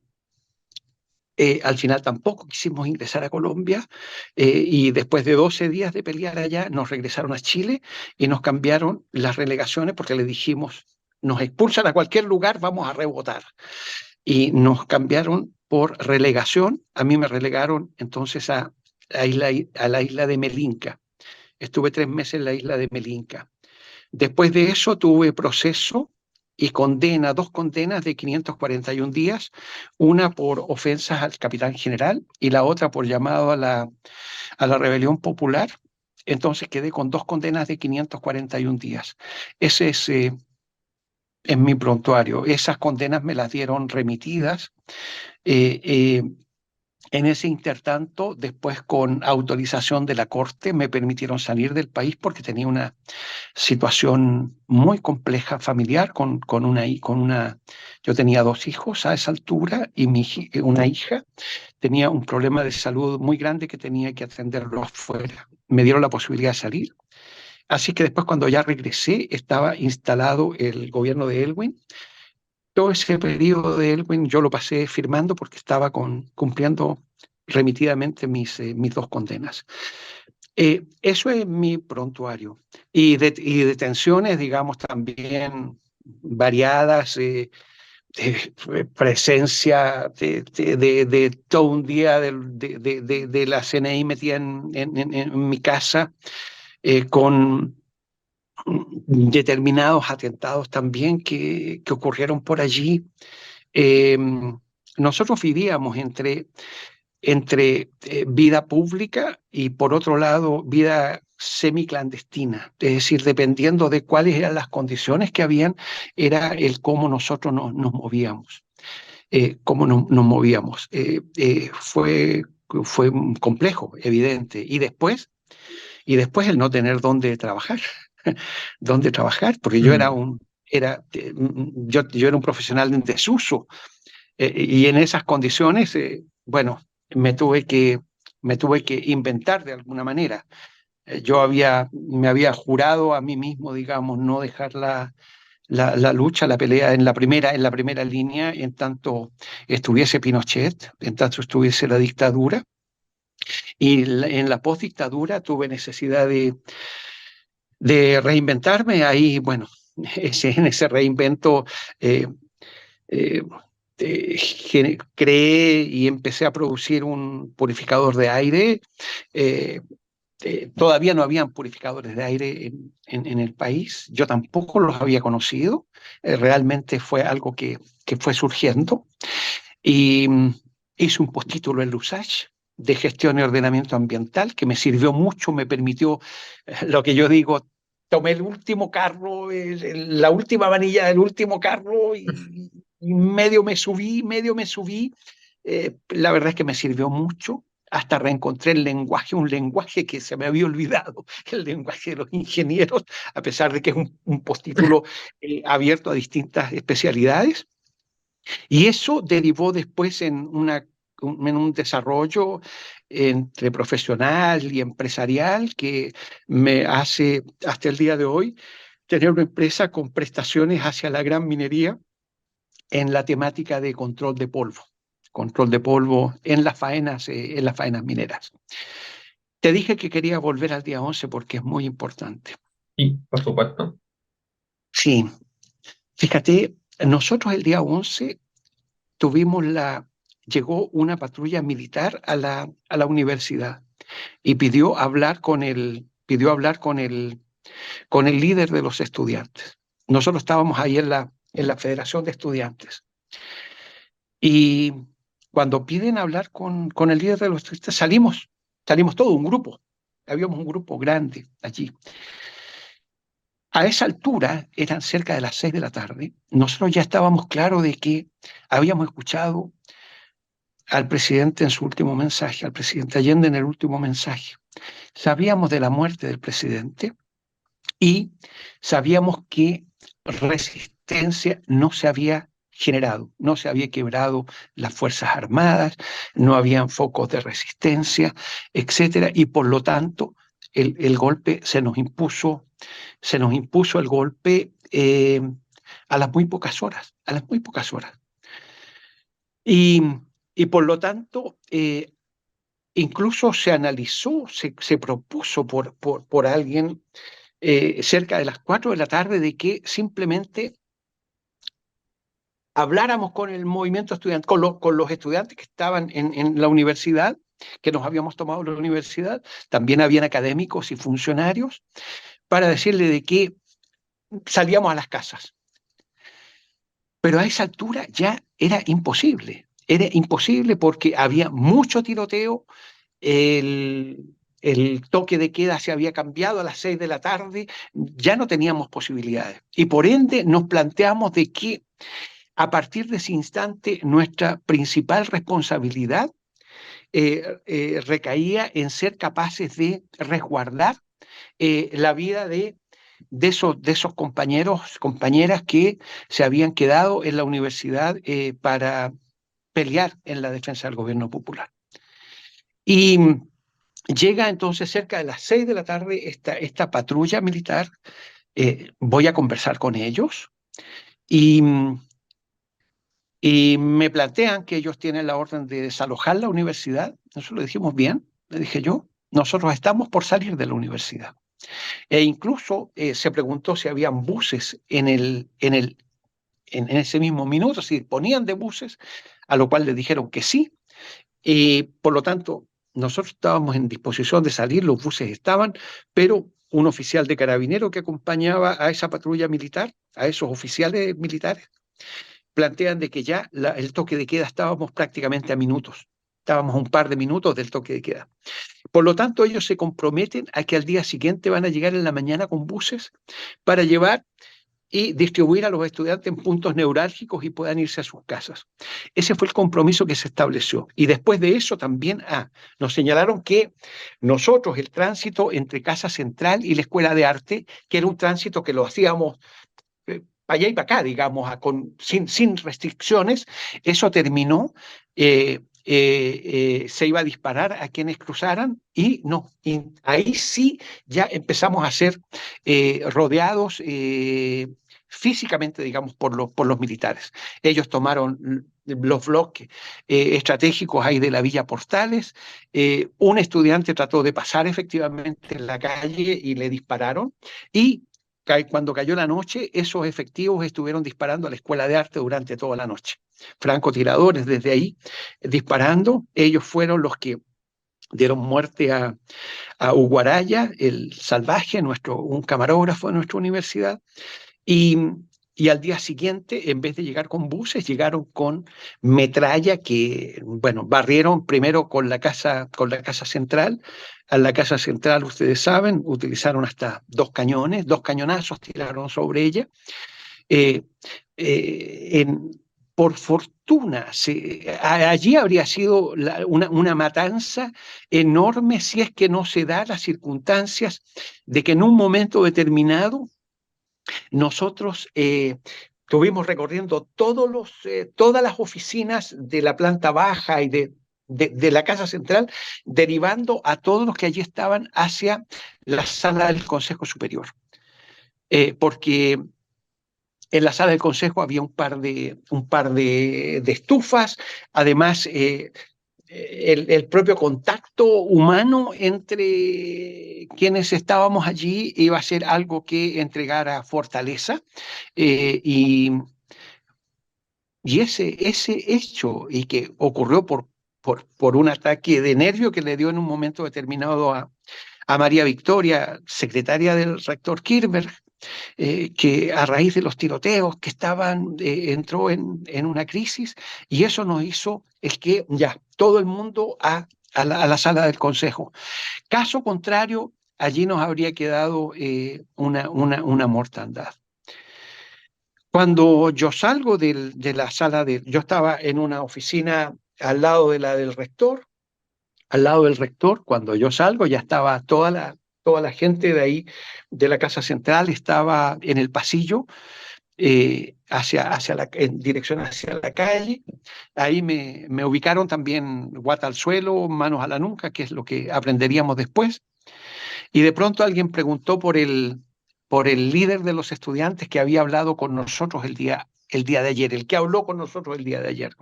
al final tampoco quisimos ingresar a Colombia y después de 12 días de pelear allá nos regresaron a Chile y nos cambiaron las relegaciones porque le dijimos, nos expulsan a cualquier lugar, vamos a rebotar. Y nos cambiaron por relegación. A mí me relegaron entonces a la isla de Melinca. Estuve 3 meses en la isla de Melinca. Después de eso tuve proceso y condena, 2 condenas de 541 días, una por ofensas al capitán general y la otra por llamado a la rebelión popular. Entonces quedé con 2 condenas de 541 días. Ese es en mi prontuario. Esas condenas me las dieron remitidas. Eh, eh, en ese intertanto, después con autorización de la Corte, me permitieron salir del país porque tenía una situación muy compleja familiar yo tenía 2 hijos a esa altura y una hija tenía un problema de salud muy grande que tenía que atenderlo afuera. Me dieron la posibilidad de salir. Así que después cuando ya regresé estaba instalado el gobierno de Elwin. Todo ese periodo de Elwin yo lo pasé firmando porque estaba cumpliendo remitidamente mis 2 condenas. Eso es mi prontuario. Y detenciones, digamos, también variadas, presencia de todo un día de la CNI metida en mi casa, con determinados atentados también que ocurrieron por allí. Eh, Nosotros vivíamos entre vida pública y por otro lado vida semiclandestina, es decir, dependiendo de cuáles eran las condiciones que habían, era el cómo nosotros nos movíamos, cómo nos movíamos. Fue complejo, evidente, y después el no tener dónde trabajar, dónde trabajar, porque yo era un profesional en desuso, y en esas condiciones, bueno, me tuve que, me tuve que inventar de alguna manera. Me había jurado a mí mismo, digamos, no dejar la lucha, la pelea en la primera línea, en tanto estuviese Pinochet, en tanto estuviese la dictadura. Y en la postdictadura tuve necesidad de reinventarme. Ahí, bueno, en ese reinvento eh, eh, creé y empecé a producir un purificador de aire. eh, Todavía no habían purificadores de aire en el país, yo tampoco los había conocido, realmente fue algo que fue surgiendo y hice un postítulo en LUSACH de gestión y ordenamiento ambiental que me sirvió mucho, me permitió lo que yo digo, tomé el último carro, la última manilla del último carro y medio me subí. La verdad es que me sirvió mucho. Hasta reencontré el lenguaje, un lenguaje que se me había olvidado, el lenguaje de los ingenieros, a pesar de que es un postítulo abierto a distintas especialidades. Y eso derivó después en un desarrollo entre profesional y empresarial que me hace hasta el día de hoy tener una empresa con prestaciones hacia la gran minería en la temática de control de polvo en las faenas mineras. Te dije que quería volver al día 11 porque es muy importante. Sí, por supuesto. Sí, fíjate, nosotros el día 11 llegó una patrulla militar a la universidad y pidió hablar con el con el líder de los estudiantes. Nosotros estábamos ahí en la Federación de Estudiantes. Y cuando piden hablar con el líder de los estudiantes, salimos todo un grupo. Habíamos un grupo grande allí. A esa altura, eran cerca de las 6 de la tarde, nosotros ya estábamos claros de que habíamos escuchado al presidente en su último mensaje, al presidente Allende en el último mensaje. Sabíamos de la muerte del presidente y sabíamos que resistencia no se había generado, no se había quebrado las Fuerzas Armadas, no habían focos de resistencia, etcétera, y por lo tanto el golpe se nos impuso el golpe a las muy pocas horas, Y, y por lo tanto, incluso se analizó, se propuso por alguien cerca de las 4 de la tarde de que simplemente habláramos con el movimiento estudiantil, con los estudiantes que estaban en la universidad, que nos habíamos tomado en la universidad, también habían académicos y funcionarios, para decirle de que salíamos a las casas. Pero a esa altura ya era imposible porque había mucho tiroteo, el toque de queda se había cambiado a las 6 de la tarde, ya no teníamos posibilidades. Y por ende nos planteamos de que a partir de ese instante nuestra principal responsabilidad recaía en ser capaces de resguardar la vida de esos compañeros, compañeras que se habían quedado en la universidad para pelear en la defensa del gobierno popular. Y llega entonces cerca de las 6 de la tarde esta patrulla militar, voy a conversar con ellos y me plantean que ellos tienen la orden de desalojar la universidad. Nosotros le dijimos bien, le dije yo, nosotros estamos por salir de la universidad. E incluso se preguntó si habían buses en ese mismo minuto, si disponían de buses, a lo cual le dijeron que sí. Y por lo tanto, nosotros estábamos en disposición de salir, los buses estaban, pero un oficial de carabinero que acompañaba a esa patrulla militar, a esos oficiales militares, plantean de que ya el toque de queda estábamos prácticamente a minutos. Estábamos a un par de minutos del toque de queda. Por lo tanto, ellos se comprometen a que al día siguiente van a llegar en la mañana con buses para llevar y distribuir a los estudiantes en puntos neurálgicos y puedan irse a sus casas. Ese fue el compromiso que se estableció. Y después de eso también nos señalaron que nosotros, el tránsito entre Casa Central y la Escuela de Arte, que era un tránsito que lo hacíamos para allá y para acá, digamos, sin restricciones, eso terminó, se iba a disparar a quienes cruzaran y no, y ahí sí ya empezamos a ser rodeados físicamente, digamos, por los militares. Ellos tomaron los bloques estratégicos ahí de la Villa Portales, un estudiante trató de pasar efectivamente en la calle y le dispararon, y cuando cayó la noche, esos efectivos estuvieron disparando a la Escuela de Arte durante toda la noche. Francotiradores desde ahí disparando. Ellos fueron los que dieron muerte a Uguaraya, el salvaje, un camarógrafo de nuestra universidad. Y al día siguiente, en vez de llegar con buses, llegaron con metralla que, bueno, barrieron primero con la casa central. A la casa central, ustedes saben, utilizaron hasta 2 cañones, 2 cañonazos tiraron sobre ella. Por fortuna, allí habría sido una matanza enorme si es que no se da las circunstancias de que en un momento determinado nosotros estuvimos recorriendo todas las oficinas de la planta baja y de la Casa Central, derivando a todos los que allí estaban hacia la sala del Consejo Superior. Porque en la sala del Consejo había un par de estufas, además el propio contacto humano entre quienes estábamos allí iba a ser algo que entregara fortaleza, y ese hecho, y que ocurrió por un ataque de nervio que le dio en un momento determinado a María Victoria, secretaria del rector Kirchberg, que a raíz de los tiroteos que estaban, entró en una crisis, y eso nos hizo el que ya todo el mundo a la sala del Consejo. Caso contrario, allí nos habría quedado una mortandad. Cuando yo salgo de la sala yo estaba en una oficina al lado de la del rector, al lado del rector. Cuando yo salgo ya estaba toda la gente de ahí, de la Casa Central, estaba en el pasillo, en dirección hacia la calle. Ahí me ubicaron también guata al suelo, manos a la nuca, que es lo que aprenderíamos después. Y de pronto alguien preguntó por el líder de los estudiantes que había hablado con nosotros el día de ayer, el que habló con nosotros el día de ayer,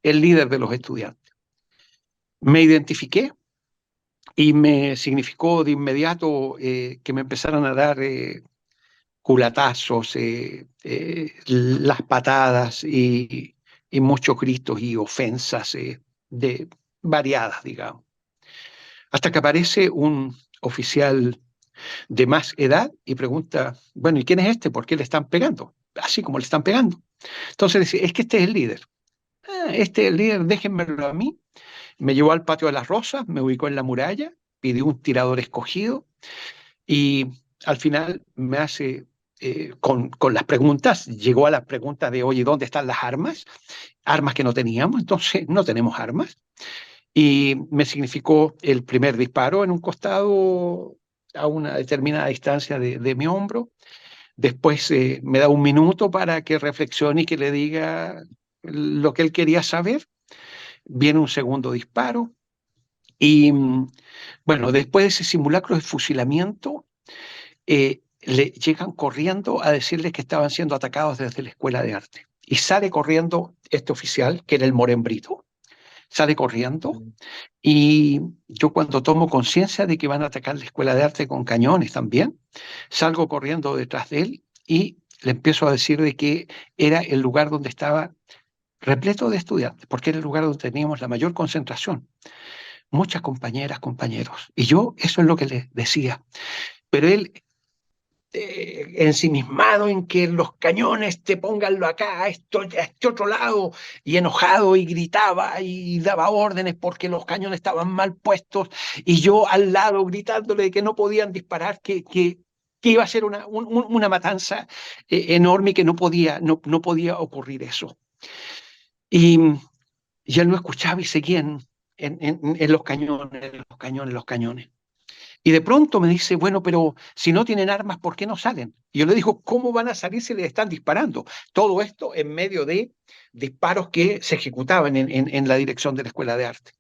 el líder de los estudiantes. Me identifiqué y me significó de inmediato que me empezaran a dar culatazos, las patadas y muchos gritos y ofensas de variadas, digamos. Hasta que aparece un oficial de más edad y pregunta, bueno, ¿y quién es este? ¿Por qué le están pegando? Así como le están pegando. Entonces dice, es que este es el líder. Ah, este es el líder, déjenmelo a mí. Me llevó al patio de las Rosas, me ubicó en la muralla, pidió un tirador escogido y al final me hace, con las preguntas, llegó a las preguntas de, oye, ¿dónde están las armas? Armas que no teníamos, entonces no tenemos armas. Y me significó el primer disparo en un costado a una determinada distancia de mi hombro. Después me da un minuto para que reflexione y que le diga lo que él quería saber. Viene un segundo disparo y, bueno, después de ese simulacro de fusilamiento, le llegan corriendo a decirles que estaban siendo atacados desde la Escuela de Arte. Y sale corriendo este oficial, que era el Morembrito, sale corriendo. Y yo, cuando tomo conciencia de que van a atacar la Escuela de Arte con cañones también, salgo corriendo detrás de él y le empiezo a decir de que era el lugar donde estaba repleto de estudiantes, porque era el lugar donde teníamos la mayor concentración, muchas compañeras, compañeros. Y yo eso es lo que le decía. Pero él, ensimismado en que los cañones te pónganlo acá, a este otro lado, y enojado, y gritaba y daba órdenes porque los cañones estaban mal puestos, y yo al lado gritándole que no podían disparar, que iba a ser una matanza enorme y que no podía ocurrir eso. Y, y él no escuchaba y seguía en los cañones, los cañones, los cañones. Y de pronto me dice, bueno, pero si no tienen armas, ¿por qué no salen? Y yo le digo, ¿cómo van a salir si les están disparando? Todo esto en medio de disparos que se ejecutaban en la dirección de la Escuela de Arte.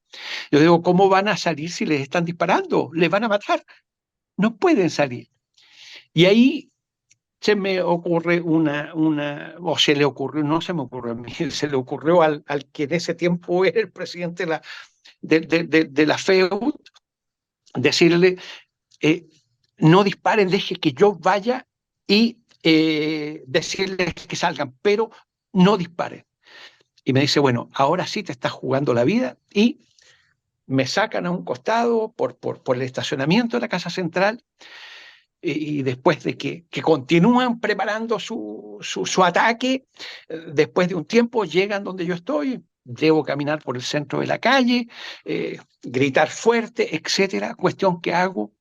Yo digo, ¿cómo van a salir si les están disparando? Les van a matar. No pueden salir. Y ahí se me ocurre o se le ocurrió, no se me ocurrió a mí, se le ocurrió al que en ese tiempo era el presidente de la FEUT, decirle, no disparen, deje que yo vaya y decirles que salgan, pero no disparen. Y me dice, bueno, ahora sí te estás jugando la vida, y me sacan a un costado por el estacionamiento de la Casa Central, y después de que continúan preparando su ataque, después de un tiempo llegan donde yo estoy, debo caminar por el centro de la calle, gritar fuerte, etcétera, cuestión que hago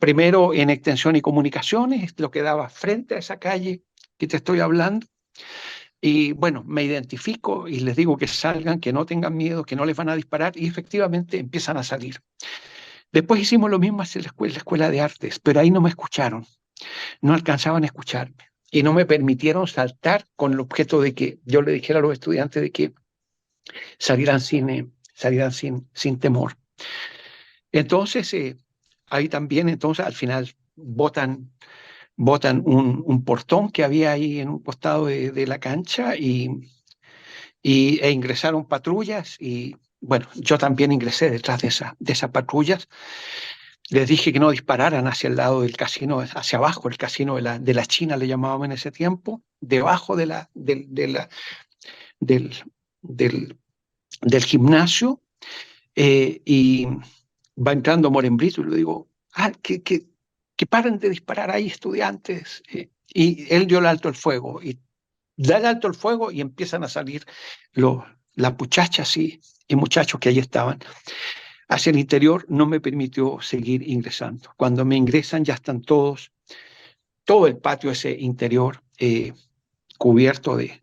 primero en extensión y comunicaciones, lo que daba frente a esa calle que te estoy hablando. Y bueno, me identifico y les digo que salgan, que no tengan miedo, que no les van a disparar, y efectivamente empiezan a salir. Después hicimos lo mismo en la escuela de artes, pero ahí no me escucharon, no alcanzaban a escucharme y no me permitieron saltar, con el objeto de que yo le dijera a los estudiantes de que salieran sin temor. Entonces, ahí también, entonces, al final botan un portón que había ahí en un costado de la cancha, e ingresaron patrullas, y bueno, yo también ingresé detrás de esas patrullas. Les dije que no dispararan hacia el lado del casino, hacia abajo, el casino de la China le llamábamos en ese tiempo, debajo del, del gimnasio, y va entrando Morembrito y le digo, que paren de disparar ahí, estudiantes. Y él dio el alto el fuego, y da el alto el fuego y empiezan a salir las muchachas y muchachos que allí estaban. Hacia el interior no me permitió seguir ingresando. Cuando me ingresan ya están todo el patio ese interior cubierto de...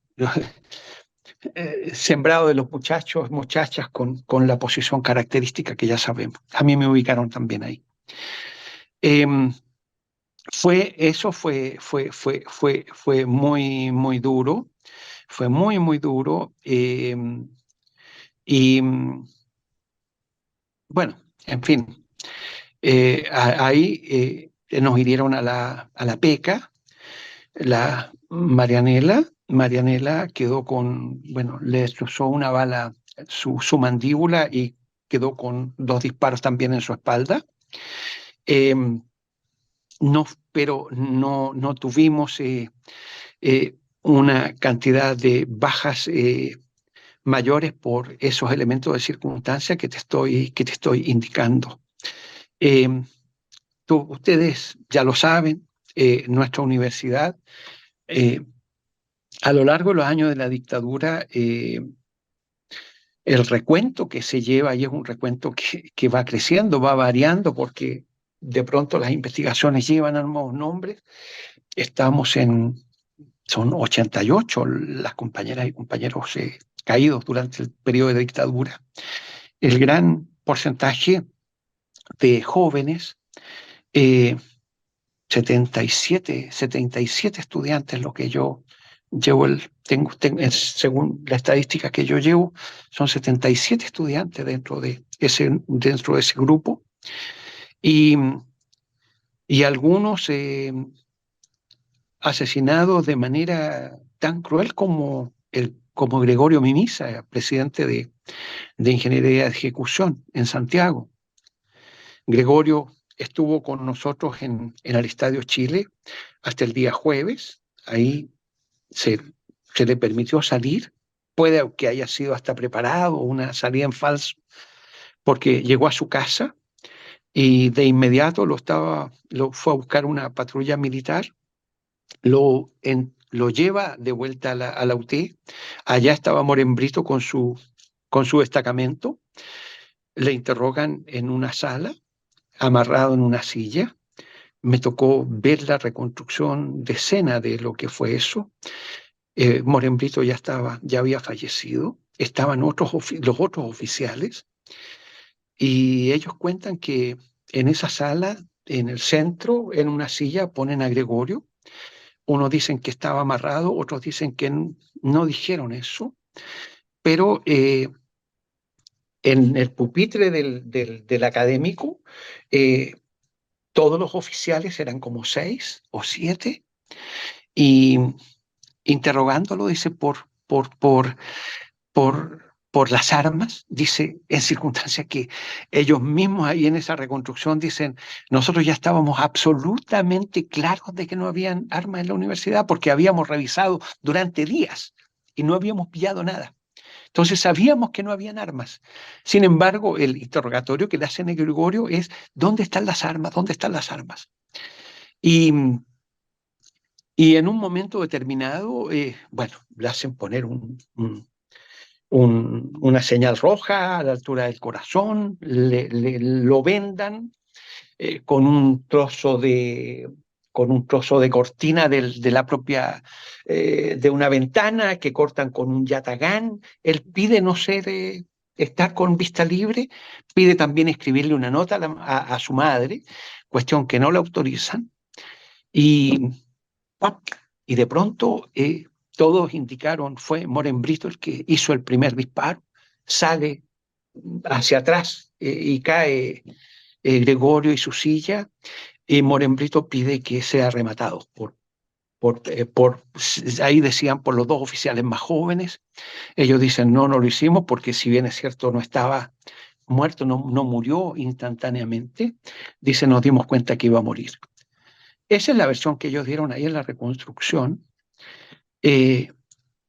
sembrado de los muchachos, muchachas con la posición característica que ya sabemos. A mí me ubicaron también ahí. Fue muy, muy duro. Fue muy, muy duro. Y bueno, en fin, ahí nos hirieron a la Peca, la Marianela. Marianela quedó bueno, le destrozó una bala su mandíbula y quedó con 2 disparos también en su espalda. No, pero no tuvimos una cantidad de bajas mayores por esos elementos de circunstancia que te estoy indicando. Ustedes ya lo saben, nuestra universidad, a lo largo de los años de la dictadura, el recuento que se lleva y es un recuento que va creciendo, va variando, porque de pronto las investigaciones llevan a nuevos nombres. Son 88 las compañeras y compañeros caídos durante el periodo de dictadura. El gran porcentaje de jóvenes, 77 estudiantes, lo que yo llevo, según la estadística que yo llevo, son 77 estudiantes dentro de ese grupo, y algunos asesinados de manera tan cruel como Gregorio Mimisa, presidente de Ingeniería de Ejecución en Santiago. Gregorio estuvo con nosotros en el Estadio Chile hasta el día jueves. Ahí se le permitió salir. Puede que haya sido hasta preparado, una salida en falso, porque llegó a su casa y de inmediato lo fue a buscar una patrulla militar, lo lleva de vuelta a la UT. Allá estaba Morembrito con su destacamento. Le interrogan en una sala, amarrado en una silla. Me tocó ver la reconstrucción de escena de lo que fue eso. Morembrito ya había fallecido. Estaban los otros oficiales, y ellos cuentan que en esa sala, en el centro, en una silla, ponen a Gregorio. Unos dicen que estaba amarrado, otros dicen que no dijeron eso, pero en el pupitre del académico, todos los oficiales, eran como 6 o 7, y interrogándolo, dice, por las armas, dice, en circunstancias que ellos mismos ahí en esa reconstrucción dicen, nosotros ya estábamos absolutamente claros de que no habían armas en la universidad, porque habíamos revisado durante días y no habíamos pillado nada. Entonces sabíamos que no habían armas. Sin embargo, el interrogatorio que le hacen a Gregorio es, ¿dónde están las armas? ¿Dónde están las armas? Y en un momento determinado, bueno, le hacen poner una señal roja a la altura del corazón, lo vendan con un trozo de cortina de la propia, de una ventana que cortan con un yatagán. Él pide no estar con vista libre, pide también escribirle una nota a su madre, cuestión que no le autorizan, y de pronto todos indicaron, fue Morembrito el que hizo el primer disparo, sale hacia atrás y cae Gregorio y su silla, y Morembrito pide que sea rematado ahí decían, por los 2 oficiales más jóvenes. Ellos dicen, no lo hicimos porque, si bien es cierto, no estaba muerto, no murió instantáneamente. Dice, nos dimos cuenta que iba a morir. Esa es la versión que ellos dieron ahí en la reconstrucción.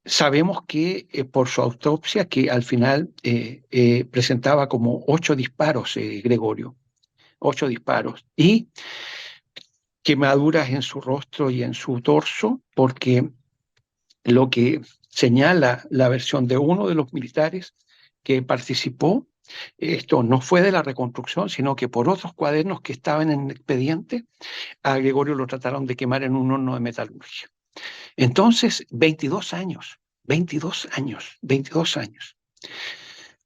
Sabemos que por su autopsia, que al final presentaba como 8 disparos, Gregorio. 8 disparos, y quemaduras en su rostro y en su torso, porque lo que señala la versión de uno de los militares que participó, esto no fue de la reconstrucción, sino que por otros cuadernos que estaban en el expediente, a Gregorio lo trataron de quemar en un horno de metalurgia. Entonces, 22 años, 22 años, 22 años.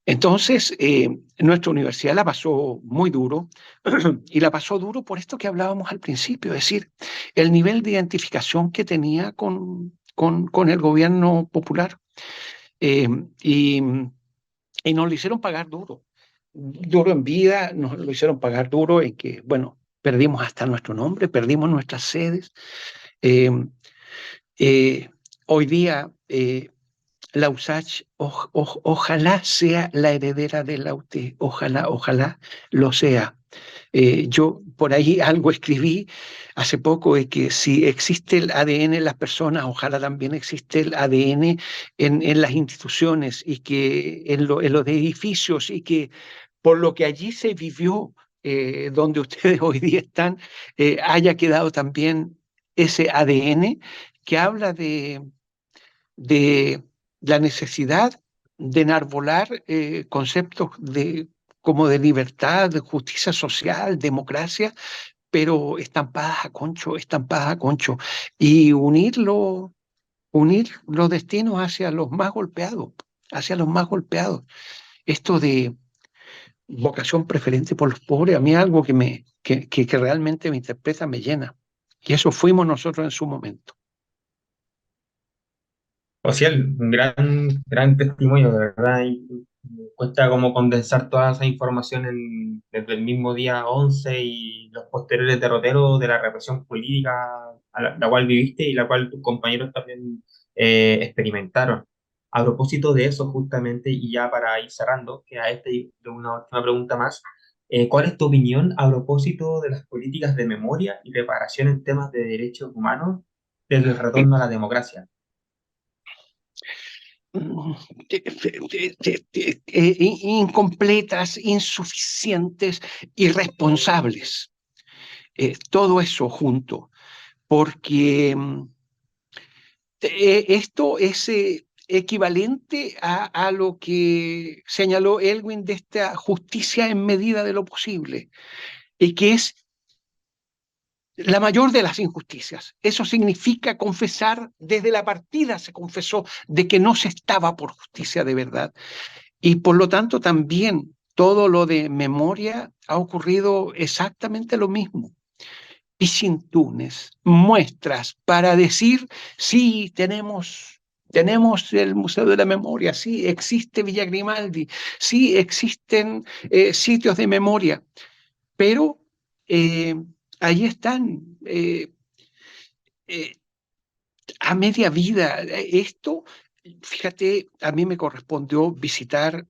Entonces, nuestra universidad la pasó muy duro, y la pasó duro por esto que hablábamos al principio, es decir, el nivel de identificación que tenía con el gobierno popular, eh, y, y nos lo hicieron pagar duro, duro en vida, nos lo hicieron pagar duro en que, bueno, perdimos hasta nuestro nombre, perdimos nuestras sedes. Eh, eh, Hoy día, la USACH ojalá sea la heredera de la UT, ojalá lo sea. Yo por ahí algo escribí hace poco de que si existe el ADN en las personas, ojalá también existe el ADN en las instituciones, y que en los edificios, y que por lo que allí se vivió, donde ustedes hoy día están, haya quedado también ese ADN que habla de la necesidad de enarbolar conceptos como de libertad, de justicia social, democracia, pero estampadas a concho, y unir los destinos hacia los más golpeados, hacia los más golpeados. Esto de vocación preferente por los pobres, a mí es algo que realmente me interpreta, me llena. Y eso fuimos nosotros en su momento. O sea, un gran testimonio, de verdad. Y cuesta como condensar toda esa información desde el mismo día 11 y los posteriores derroteros de la represión política a la cual viviste y la cual tus compañeros también experimentaron. A propósito de eso, justamente, y ya para ir cerrando, que a de una última pregunta más, ¿cuál es tu opinión a propósito de las políticas de memoria y reparación en temas de derechos humanos desde el retorno a la democracia? Incompletas, insuficientes, irresponsables. Todo eso junto, porque esto es equivalente a lo que señaló Elwin de esta justicia en medida de lo posible, y que es la mayor de las injusticias. Eso significa confesar, desde la partida se confesó de que no se estaba por justicia de verdad. Y por lo tanto también todo lo de memoria ha ocurrido exactamente lo mismo. Y sin Túnez, muestras para decir, sí, tenemos el Museo de la Memoria, sí, existe Villa Grimaldi, sí, existen sitios de memoria, pero eh, ahí están, eh, a media vida. Esto, fíjate, a mí me correspondió visitar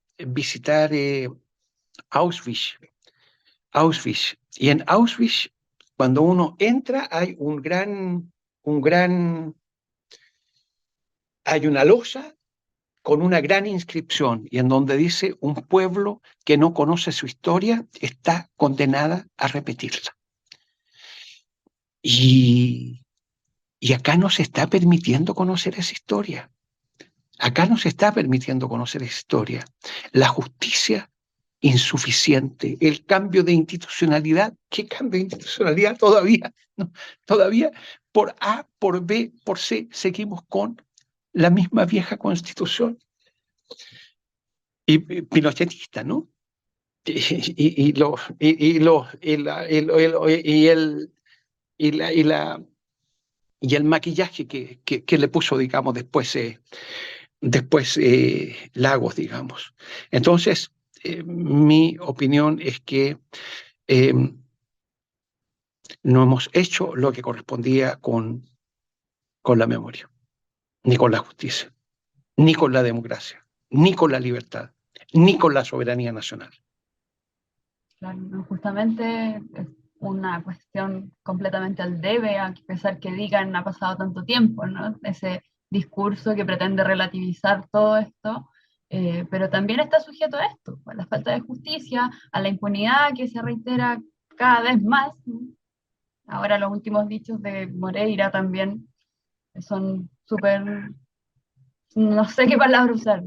Auschwitz, Auschwitz. Y en Auschwitz, cuando uno entra, hay hay una losa con una gran inscripción, y en donde dice: un pueblo que no conoce su historia está condenada a repetirla. Y, y acá no se está permitiendo conocer esa historia. Acá no se está permitiendo conocer esa historia. La justicia insuficiente, el cambio de institucionalidad. ¿Qué cambio de institucionalidad todavía? ¿No? Todavía por A, por B, por C, seguimos con la misma vieja constitución. Y pinochetista, ¿no? Y, y, los, y, los, y, la, y el, y, la, y, la, y el maquillaje que le puso, digamos, después Lagos, digamos. Entonces, mi opinión es que eh, no hemos hecho lo que correspondía con la memoria, ni con la justicia, ni con la democracia, ni con la libertad, ni con la soberanía nacional. Claro, ¿no? Justamente es una cuestión completamente al debe, a pesar que digan ha pasado tanto tiempo, ¿no? Ese discurso que pretende relativizar todo esto, pero también está sujeto a esto, a la falta de justicia, a la impunidad que se reitera cada vez más, ¿no? Ahora los últimos dichos de Moreira también son súper, no sé qué palabra usar,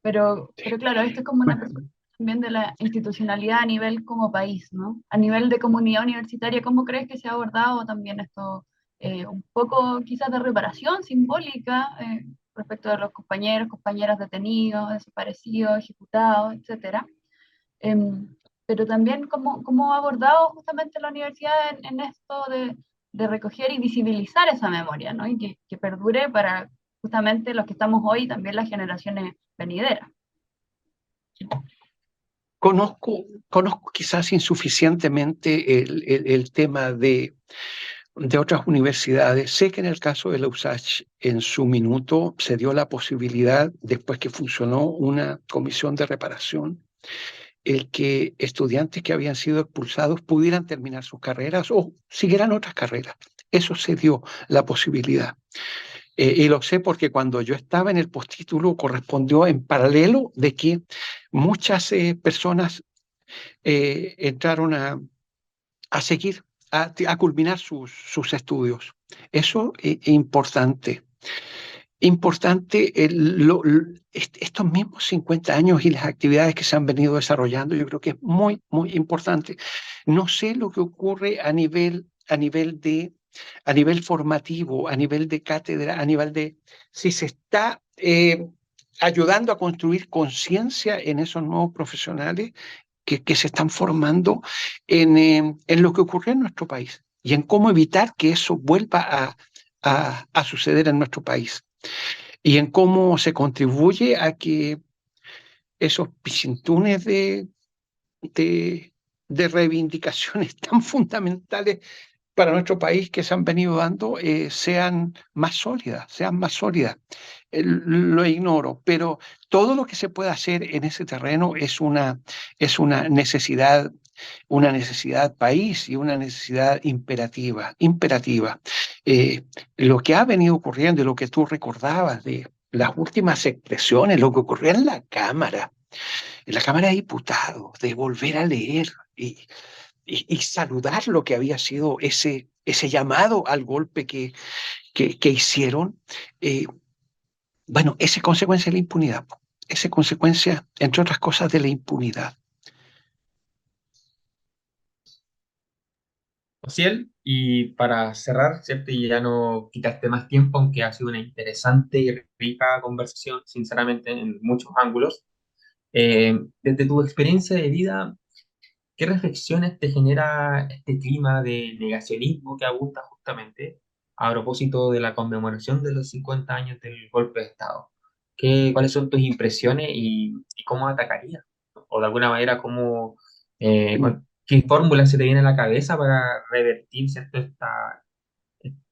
pero claro, esto es como una Bueno, perspectiva también de la institucionalidad a nivel como país, ¿no? A nivel de comunidad universitaria, ¿cómo crees que se ha abordado también esto? Un poco quizás de reparación simbólica respecto de los compañeros, compañeras detenidos, desaparecidos, ejecutados, etcétera. Em, pero también cómo ha abordado justamente la universidad en esto de recoger y visibilizar esa memoria, ¿no? Y que perdure para justamente los que estamos hoy y también las generaciones venideras. Conozco quizás insuficientemente el tema de otras universidades. Sé que en el caso de la USACH, en su minuto, se dio la posibilidad, después que funcionó una comisión de reparación, el que estudiantes que habían sido expulsados pudieran terminar sus carreras o siguieran otras carreras. Eso se dio la posibilidad. Y lo sé porque cuando yo estaba en el postítulo correspondió en paralelo de que muchas personas entraron a seguir, a culminar sus estudios. Eso es importante. Importante estos mismos 50 años y las actividades que se han venido desarrollando, yo creo que es muy, muy importante. No sé lo que ocurre a nivel formativo, a nivel de cátedra, a nivel de si se está ayudando a construir conciencia en esos nuevos profesionales que se están formando en lo que ocurrió en nuestro país y en cómo evitar que eso vuelva a suceder en nuestro país y en cómo se contribuye a que esos pisintunes de, de reivindicaciones tan fundamentales para nuestro país que se han venido dando sean más sólidas, sean más sólidas. Lo ignoro, pero todo lo que se pueda hacer en ese terreno es una necesidad país y una necesidad imperativa, imperativa. Lo que ha venido ocurriendo y lo que tú recordabas de las últimas expresiones, lo que ocurrió en la Cámara de Diputados, de volver a leer y saludar lo que había sido ese llamado al golpe que hicieron, eh, bueno, esa es consecuencia de la impunidad, po. Esa es consecuencia, entre otras cosas, de la impunidad. Ociel, y para cerrar, ¿cierto? Y ya no quitaste más tiempo, aunque ha sido una interesante y rica conversación, sinceramente, en muchos ángulos. Desde tu experiencia de vida, ¿qué reflexiones te genera este clima de negacionismo que abunda justamente a propósito de la conmemoración de los 50 años del golpe de Estado? ¿Cuáles son tus impresiones y cómo atacarías? O de alguna manera, ¿qué fórmula se te viene a la cabeza para revertir, ¿cierto?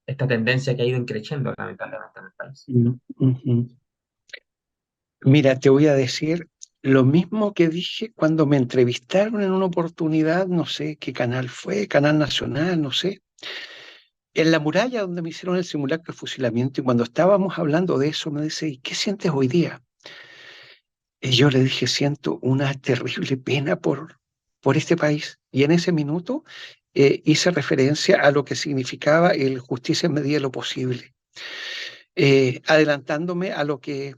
Esta tendencia que ha ido creciendo lamentablemente en el país? Ujú. Mira, te voy a decir lo mismo que dije cuando me entrevistaron en una oportunidad, no sé qué canal fue, Canal Nacional, no sé, en la muralla donde me hicieron el simulacro de fusilamiento y cuando estábamos hablando de eso me dice, ¿y qué sientes hoy día? Y yo le dije, siento una terrible pena por este país. Y en ese minuto hice referencia a lo que significaba el justicia en medida de lo posible, adelantándome a lo que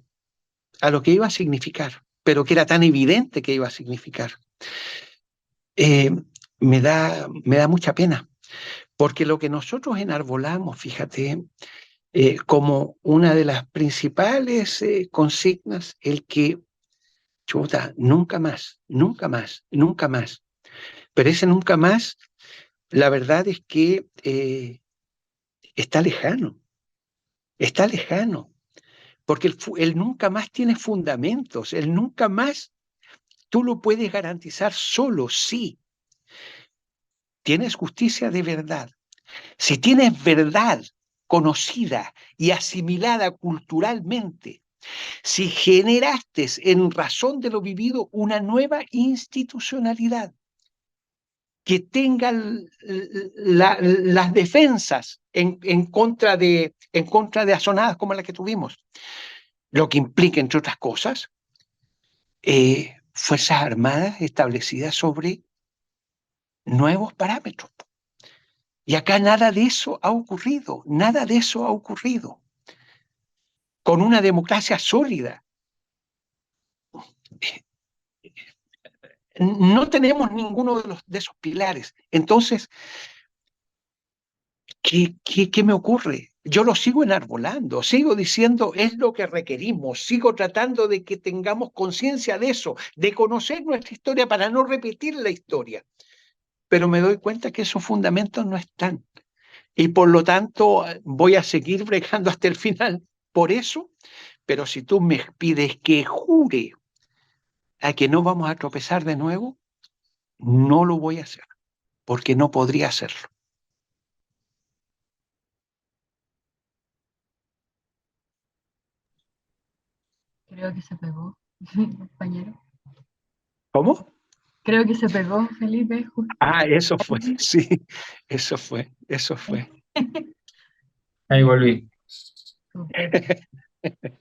iba a significar, pero que era tan evidente que iba a significar. Eh, me da mucha pena, porque lo que nosotros enarbolamos, fíjate, como una de las principales consignas, el que, chuta, nunca más, nunca más, nunca más. Pero ese nunca más, la verdad es que está lejano, porque el nunca más tiene fundamentos, el nunca más tú lo puedes garantizar solo si tienes justicia de verdad, si tienes verdad conocida y asimilada culturalmente, si generaste en razón de lo vivido una nueva institucionalidad que tenga las defensas en contra de asonadas como la que tuvimos, lo que implica, entre otras cosas, Fuerzas Armadas establecidas sobre nuevos parámetros. Y acá nada de eso ha ocurrido, nada de eso ha ocurrido. Con una democracia sólida, no tenemos ninguno de esos pilares. Entonces, ¿qué me ocurre? Yo lo sigo enarbolando, sigo diciendo es lo que requerimos, sigo tratando de que tengamos conciencia de eso, de conocer nuestra historia para no repetir la historia. Pero me doy cuenta que esos fundamentos no están. Y por lo tanto voy a seguir bregando hasta el final por eso, pero si tú me pides que jure a que no vamos a tropezar de nuevo, no lo voy a hacer, porque no podría hacerlo. Creo que se pegó, compañero. ¿Cómo? Creo que se pegó, Felipe, justo. Ah, eso fue, sí, eso fue. Ahí volví. Súper.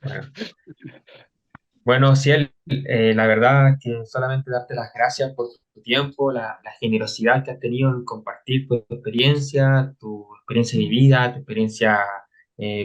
Bueno, bueno, Ciel, la verdad que solamente darte las gracias por tu tiempo, la generosidad que has tenido en compartir tu experiencia vivida, tu experiencia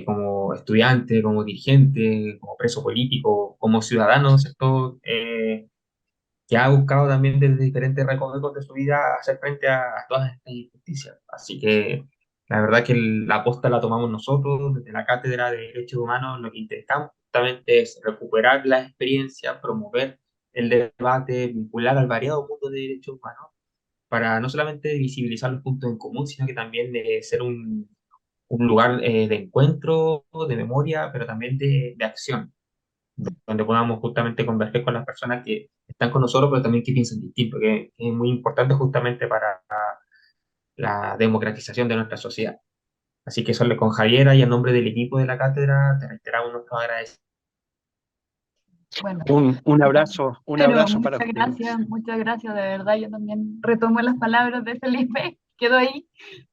como estudiante, como dirigente, como preso político, como ciudadano, ¿cierto? Que ha buscado también desde diferentes recovecos de su vida hacer frente a todas estas injusticias. Así que la verdad que la aposta la tomamos nosotros desde la Cátedra de Derechos Humanos. Lo que intentamos justamente es recuperar la experiencia, promover el debate, vincular al variado mundo de derechos humanos para no solamente visibilizar los puntos en común, sino que también de ser un lugar de encuentro, de memoria, pero también de acción donde podamos justamente converger con las personas que están con nosotros, pero también que piensan distinto, que es muy importante justamente para la democratización de nuestra sociedad. Así que eso con Javiera y en nombre del equipo de la cátedra, te reiteramos nuestro agradecimiento. Bueno, Un pero abrazo para ustedes. muchas gracias, de verdad. Yo también retomo las palabras de Felipe, quedó ahí,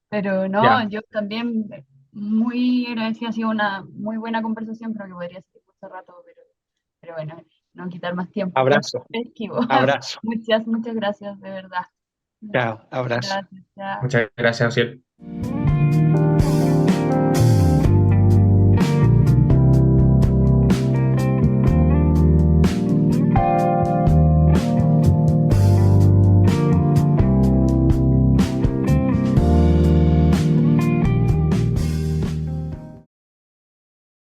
pero no, Ya, yo también muy agradecida, ha sido una muy buena conversación, creo que podría ser mucho rato, pero bueno, no quitar más tiempo. Abrazo, Esquivo. abrazo. Muchas gracias, de verdad. Chao, abrazo. Gracias, chao. muchas gracias, Ociel.